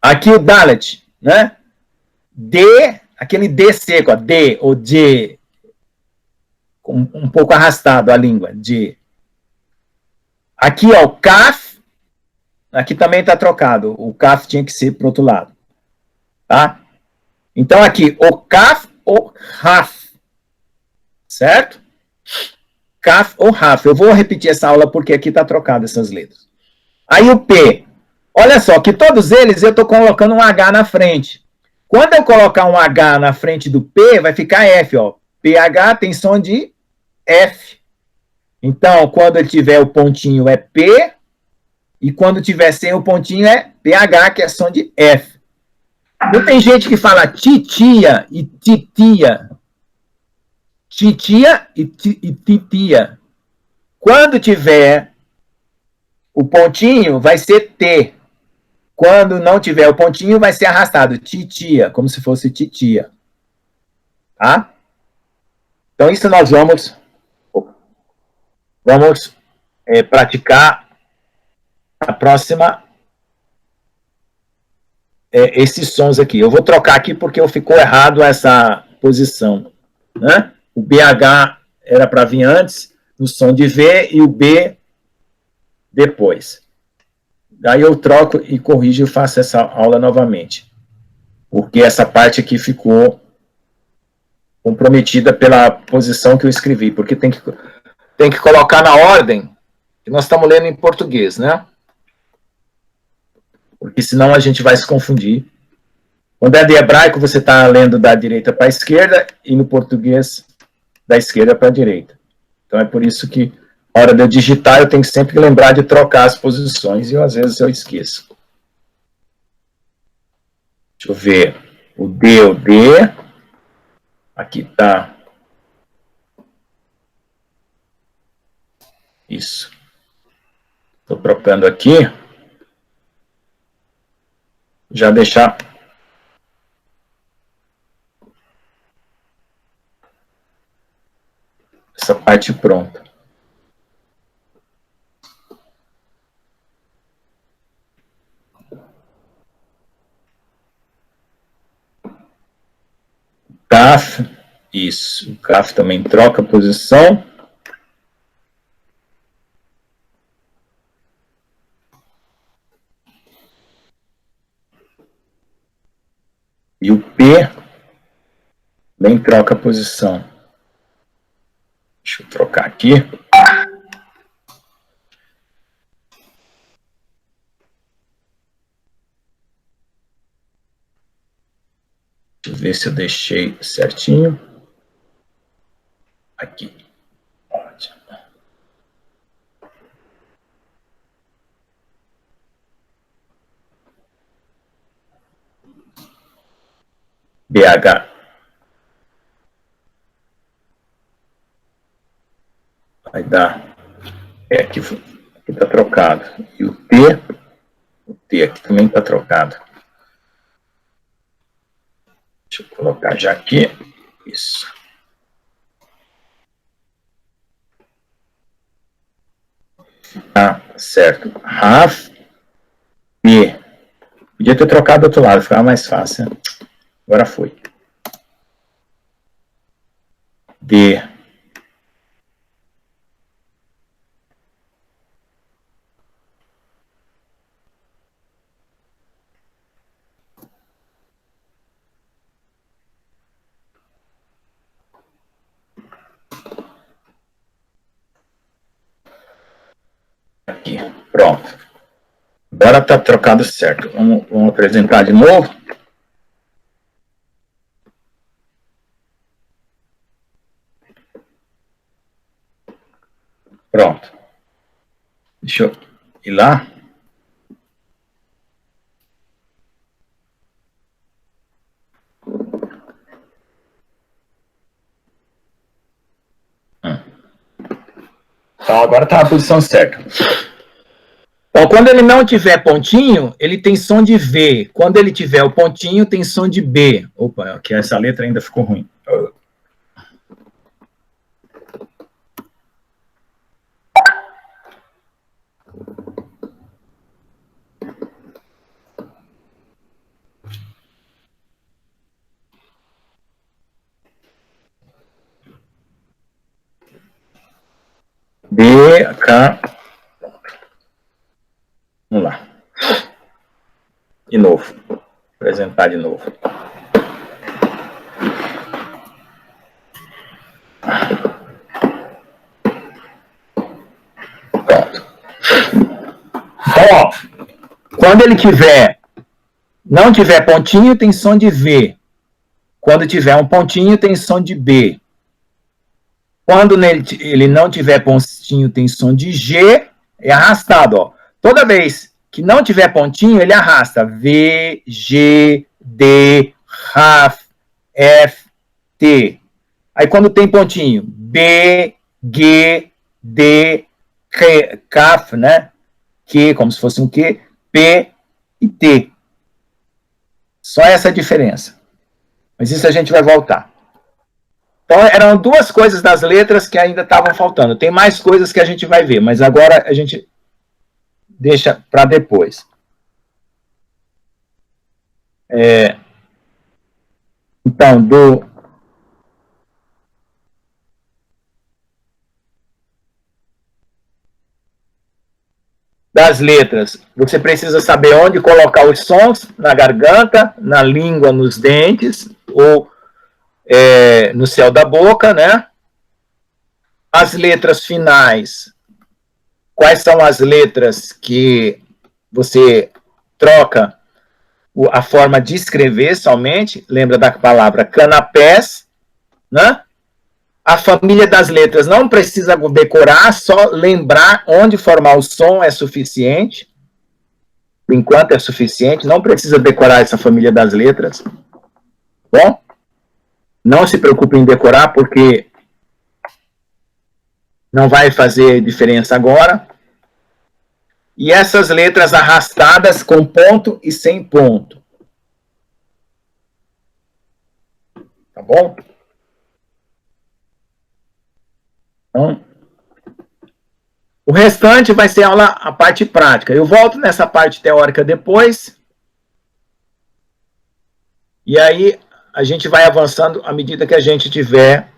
Speaker 1: Aqui o Dalet, né? D, aquele D seco, ó, D ou D, um pouco arrastado a língua, D. Aqui, ó, o Kaf, aqui também está trocado. O Kaf tinha que ser para o outro lado. Tá? Então, aqui, o Kaf ou Raf. Certo? Kaf ou Raf. Eu vou repetir essa aula porque aqui está trocado essas letras. Aí o P. Olha só, que todos eles eu estou colocando um H na frente. Quando eu colocar um H na frente do P, vai ficar F, ó. PH tem som de F. Então, quando ele tiver o pontinho é P, e quando tiver sem o pontinho é PH, que é som de F. Não tem gente que fala titia e titia. Titia e titia. Quando tiver o pontinho, vai ser T. Quando não tiver o pontinho, vai ser arrastado. Titia, como se fosse titia. Tá? Então, isso nós vamos praticar a próxima, esses sons aqui. Eu vou trocar aqui porque ficou errado essa posição. Né? O BH era para vir antes, no som de V, e o B depois. Daí eu troco e corrijo e faço essa aula novamente. Porque essa parte aqui ficou comprometida pela posição que eu escrevi. Porque tem que colocar na ordem que nós estamos lendo em português, né? Porque senão a gente vai se confundir. Quando é de hebraico, você está lendo da direita para a esquerda, e no português, da esquerda para a direita. Então é por isso que, na hora de eu digitar, eu tenho que sempre lembrar de trocar as posições, e às vezes eu esqueço. Deixa eu ver. O D. Aqui está. Isso. Estou trocando aqui. Já deixar essa parte pronta. CAF, isso. O CAF também troca a posição. E o P também troca a posição. Deixa eu trocar aqui. Deixa eu ver se eu deixei certinho. Aqui. Ótimo. BH. Vai dar. Aqui está trocado. E o T aqui também está trocado. Deixa eu colocar já aqui. Isso. Tá certo. Raf, P. Podia ter trocado do outro lado, ficava mais fácil. Né? Agora foi. D. Aqui, pronto. Agora está trocado certo. Vamos apresentar de novo. Pronto. Deixa eu ir lá. Então, agora está na posição certa. Então, quando ele não tiver pontinho, ele tem som de V. Quando ele tiver o pontinho, tem som de B. Opa, aqui essa letra ainda ficou ruim. B, K. Vamos lá. De novo. Vou apresentar de novo. Pronto. Ó, quando ele não tiver pontinho, tem som de V. Quando tiver um pontinho, tem som de B. Quando ele não tiver pontinho, tem som de G, é arrastado, ó. Toda vez que não tiver pontinho, ele arrasta. V, G, D, RAF, F, T. Aí quando tem pontinho, B, G, D, CAF, né? Q, como se fosse um Q, P e T. Só essa diferença. Mas isso a gente vai voltar. Então, eram duas coisas das letras que ainda estavam faltando. Tem mais coisas que a gente vai ver, mas agora a gente deixa para depois. Então, das letras, você precisa saber onde colocar os sons, na garganta, na língua, nos dentes, ou no céu da boca, né? As letras finais, quais são as letras que você troca a forma de escrever somente? Lembra da palavra canapés, né? A família das letras não precisa decorar, só lembrar onde formar o som é suficiente. Por enquanto é suficiente, não precisa decorar essa família das letras. Bom? Não se preocupe em decorar, porque não vai fazer diferença agora. E essas letras arrastadas com ponto e sem ponto. Tá bom? Então, o restante vai ser a parte prática. Eu volto nessa parte teórica depois. E aí a gente vai avançando à medida que a gente tiver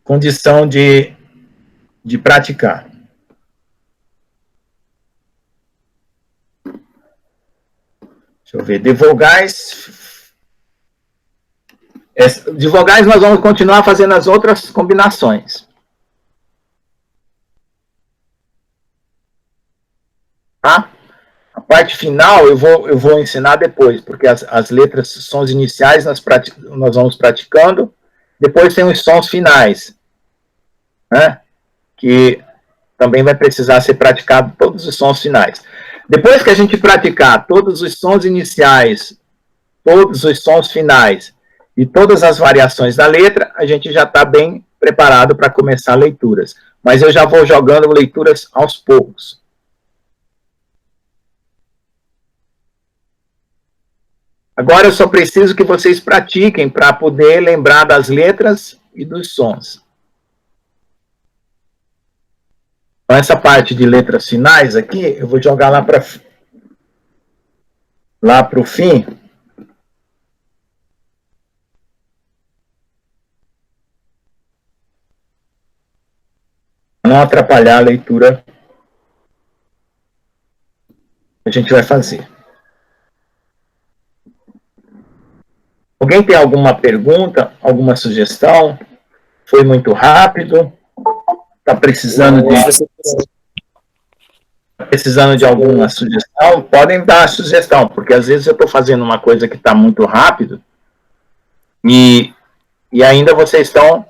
Speaker 1: condição de praticar. Deixa eu ver. De vogais nós vamos continuar fazendo as outras combinações. Tá? A parte final eu vou ensinar depois, porque as letras, sons iniciais nós vamos praticando. Depois tem os sons finais, né? Que também vai precisar ser praticado todos os sons finais. Depois que a gente praticar todos os sons iniciais, todos os sons finais e todas as variações da letra, a gente já está bem preparado para começar leituras. Mas eu já vou jogando leituras aos poucos. Agora eu só preciso que vocês pratiquem para poder lembrar das letras e dos sons. Então, essa parte de letras finais aqui, eu vou jogar lá para o fim. Não atrapalhar a leitura que a gente vai fazer. Alguém tem alguma pergunta, alguma sugestão? Foi muito rápido? Está precisando de alguma sugestão? Podem dar a sugestão, porque às vezes eu estou fazendo uma coisa que está muito rápido e ainda vocês estão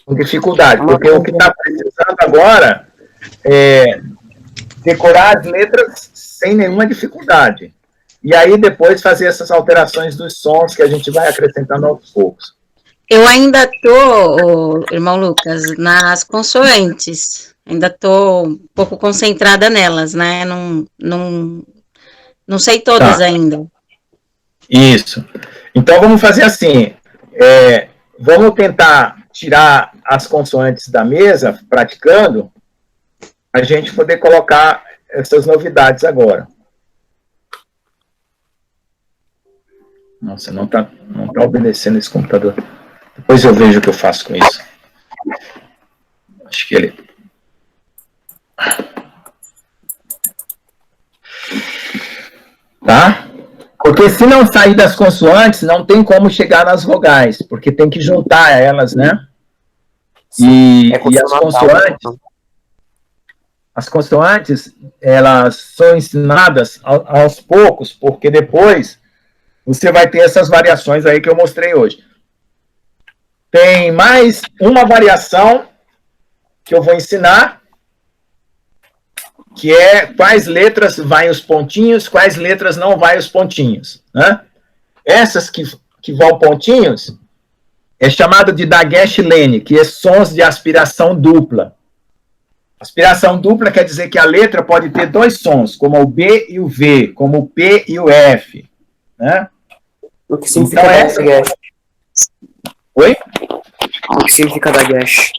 Speaker 1: com dificuldade, porque o que está precisando agora é decorar as letras sem nenhuma dificuldade. E aí depois fazer essas alterações dos sons que a gente vai acrescentando aos poucos.
Speaker 6: Eu ainda estou, irmão Lucas, nas consoantes. Ainda estou um pouco concentrada nelas, né? Não sei todas ainda.
Speaker 1: Isso. Então vamos fazer assim. Vamos tentar tirar as consoantes da mesa, praticando, a gente poder colocar essas novidades agora. Nossa, não tá obedecendo esse computador. Depois eu vejo o que eu faço com isso. Acho que ele... Tá? Porque se não sair das consoantes, não tem como chegar nas vogais, porque tem que juntar elas, né? E as consoantes, elas são ensinadas aos poucos, porque depois você vai ter essas variações aí que eu mostrei hoje. Tem mais uma variação que eu vou ensinar, que é quais letras vai os pontinhos, quais letras não vai os pontinhos, né? Essas que vão pontinhos é chamada de Dagesh Lene, que é sons de aspiração dupla. Aspiração dupla quer dizer que a letra pode ter dois sons, como o B e o V, como o P e o F, né?
Speaker 2: O que significa
Speaker 1: Então,
Speaker 2: Dagesh?
Speaker 1: Oi?
Speaker 2: O que significa Dagesh?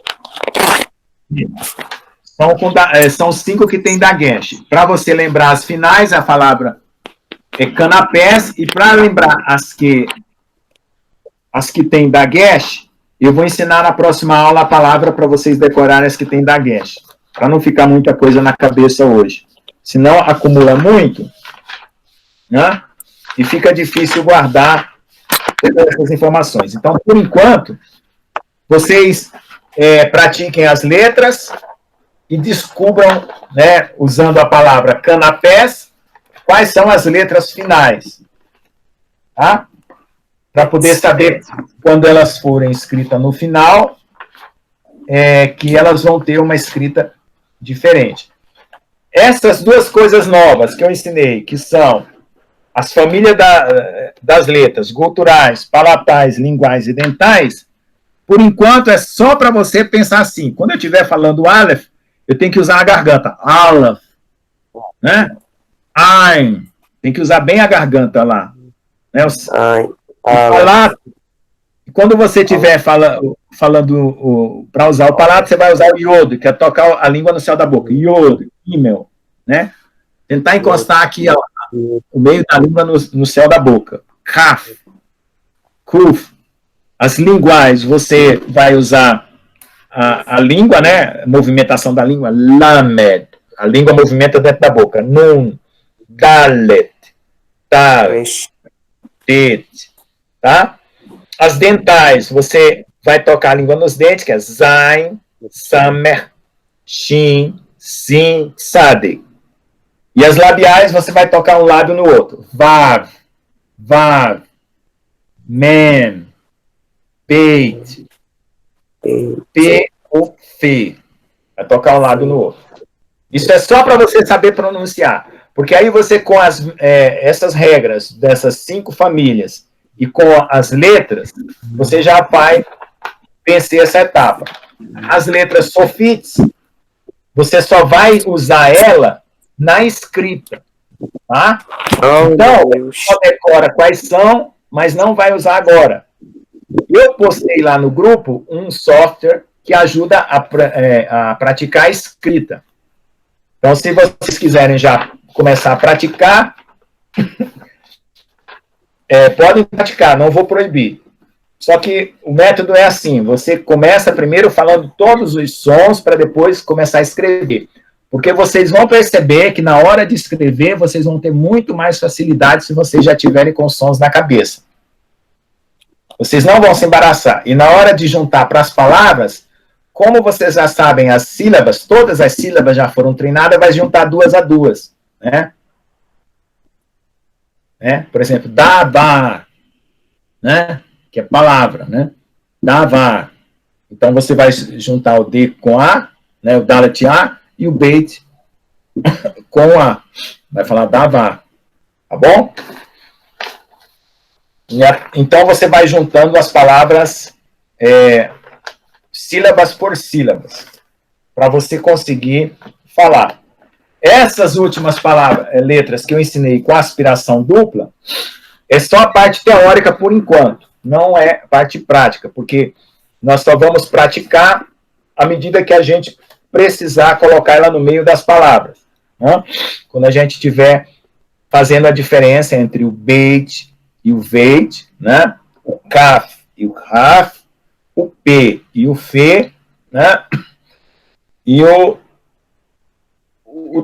Speaker 1: São 5 que tem Dagesh. Para você lembrar as finais, a palavra é canapés, e para lembrar as que tem Dagesh, eu vou ensinar na próxima aula a palavra para vocês decorarem as que tem Dagesh, para não ficar muita coisa na cabeça hoje. Senão acumula muito, né? E fica difícil guardar todas essas informações. Então, por enquanto, vocês pratiquem as letras e descubram, né, usando a palavra canapés, quais são as letras finais. Tá? Para poder saber, quando elas forem escritas no final, que elas vão ter uma escrita diferente. Essas duas coisas novas que eu ensinei, que são as famílias das letras guturais, palatais, linguais e dentais, por enquanto é só para você pensar assim. Quando eu estiver falando Aleph, eu tenho que usar a garganta. Aleph, né? Ein, tem que usar bem a garganta lá. Né? Palato, quando você estiver falando para usar o palato, você vai usar o iodo, que é tocar a língua no céu da boca. Iodo, rímel, né? Tentar encostar aqui o meio da língua no céu da boca. Kaf, kuf. As linguais, você vai usar a língua, né? Movimentação da língua. Lamed. A língua movimenta dentro da boca. Nun, dalet, tal, tet. Tá? As dentais, você vai tocar a língua nos dentes, que é zain, samer, shin, sin, sade. E as labiais, você vai tocar um lábio no outro. Vav, vav, men, peit, p ou fe. Vai tocar um lábio no outro. Isso é só para você saber pronunciar. Porque aí você, com essas regras dessas 5 famílias e com as letras, você já vai vencer essa etapa. As letras sofites, você só vai usar ela na escrita. Tá? Então, só decora quais são, mas não vai usar agora. Eu postei lá no grupo um software que ajuda a praticar a escrita. Então, se vocês quiserem já começar a praticar, podem praticar, não vou proibir. Só que o método é assim, você começa primeiro falando todos os sons para depois começar a escrever. Porque vocês vão perceber que na hora de escrever, vocês vão ter muito mais facilidade se vocês já tiverem com sons na cabeça. Vocês não vão se embaraçar. E na hora de juntar para as palavras, como vocês já sabem as sílabas, todas as sílabas já foram treinadas, vai juntar 2 a 2. Né? Por exemplo, davar, né? Que é palavra, né? Davar. Então, você vai juntar o D com A, né? O Dalet A, e o Beit com A. Vai falar davar. Tá bom? Então, você vai juntando as palavras sílabas por sílabas, para você conseguir falar. Essas últimas letras que eu ensinei com aspiração dupla, é só a parte teórica por enquanto, não é parte prática, porque nós só vamos praticar à medida que a gente precisar colocar ela no meio das palavras. Né? Quando a gente estiver fazendo a diferença entre o Beit e o veit, né? O kaf e o raf, o p e o fe, né? E o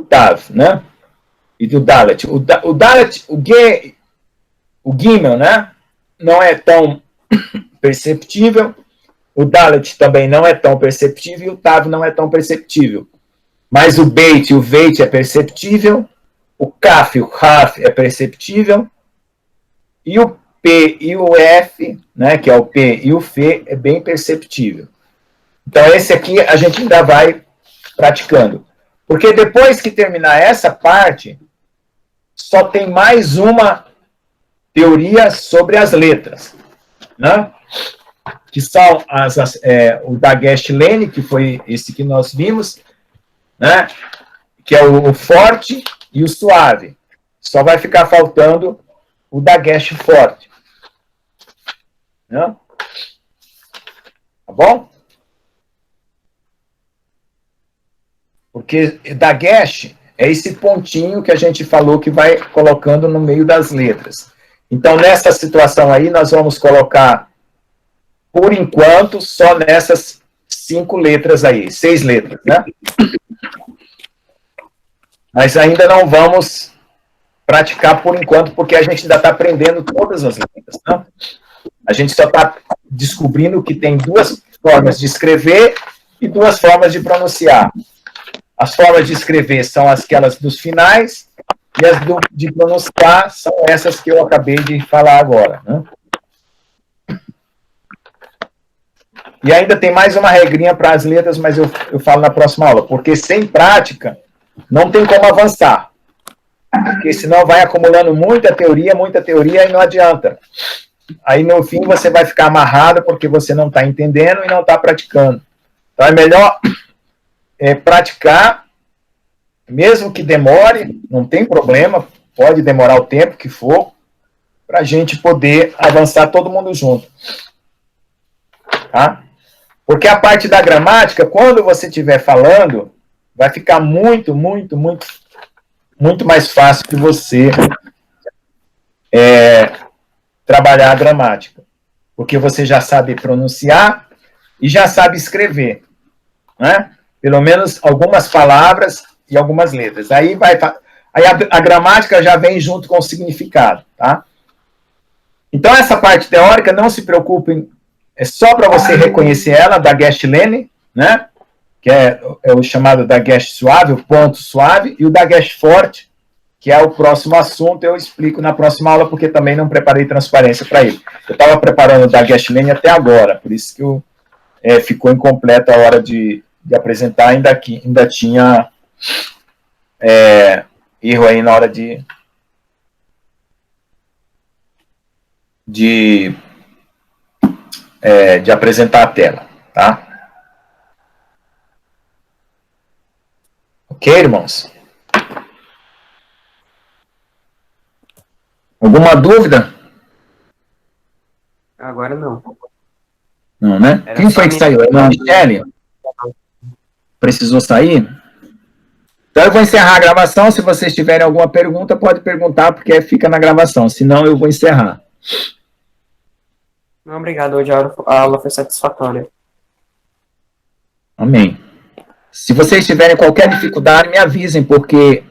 Speaker 1: tav, né? E do dalet. O dalet, o gimel, né? Não é tão perceptível. O dalet também não é tão perceptível e o tav não é tão perceptível. Mas o beit e o veit é perceptível. O kaf e o raf é perceptível. E o P e o F, né, que é o P e o F, é bem perceptível. Então, esse aqui a gente ainda vai praticando. Porque depois que terminar essa parte, só tem mais uma teoria sobre as letras, né? Que são o Dagesh Lene, que foi esse que nós vimos, né? Que é o forte e o suave. Só vai ficar faltando o Dagesh forte. Né? Tá bom? Porque Dagesh é esse pontinho que a gente falou que vai colocando no meio das letras. Então, nessa situação aí, nós vamos colocar, por enquanto, só nessas 5 letras aí, 6 letras, né? Mas ainda não vamos praticar por enquanto, porque a gente ainda está aprendendo todas as letras, né? A gente só está descobrindo que tem 2 formas de escrever e 2 formas de pronunciar. As formas de escrever são aquelas dos finais e as de pronunciar são essas que eu acabei de falar agora, né? E ainda tem mais uma regrinha para as letras, mas eu falo na próxima aula, porque sem prática não tem como avançar. Porque senão vai acumulando muita teoria e não adianta. Aí, no fim, você vai ficar amarrado porque você não está entendendo e não está praticando. Então, é melhor praticar, mesmo que demore, não tem problema, pode demorar o tempo que for, para a gente poder avançar todo mundo junto. Tá? Porque a parte da gramática, quando você estiver falando, vai ficar muito mais fácil que você trabalhar a gramática. Porque você já sabe pronunciar e já sabe escrever. Né? Pelo menos algumas palavras e algumas letras. Aí a gramática já vem junto com o significado. Tá? Então, essa parte teórica, não se preocupem, é só para você reconhecer ela, Dagesh Lene, né? Que é o chamado Dagesh suave, o ponto suave, e o Dagesh forte, que é o próximo assunto, eu explico na próxima aula, porque também não preparei transparência para ele. Eu estava preparando o Dagesh Lene até agora, por isso que ficou incompleta a hora de apresentar, ainda tinha erro aí na hora de apresentar a tela, tá? Ok, irmãos? Alguma dúvida?
Speaker 2: Agora não.
Speaker 1: Não, né? Quem foi que saiu? A Michele? Precisou sair? Então eu vou encerrar a gravação. Se vocês tiverem alguma pergunta, pode perguntar, porque fica na gravação. Senão eu vou encerrar.
Speaker 2: Não, obrigado. Hoje a aula foi satisfatória.
Speaker 1: Amém. Se vocês tiverem qualquer dificuldade, me avisem, porque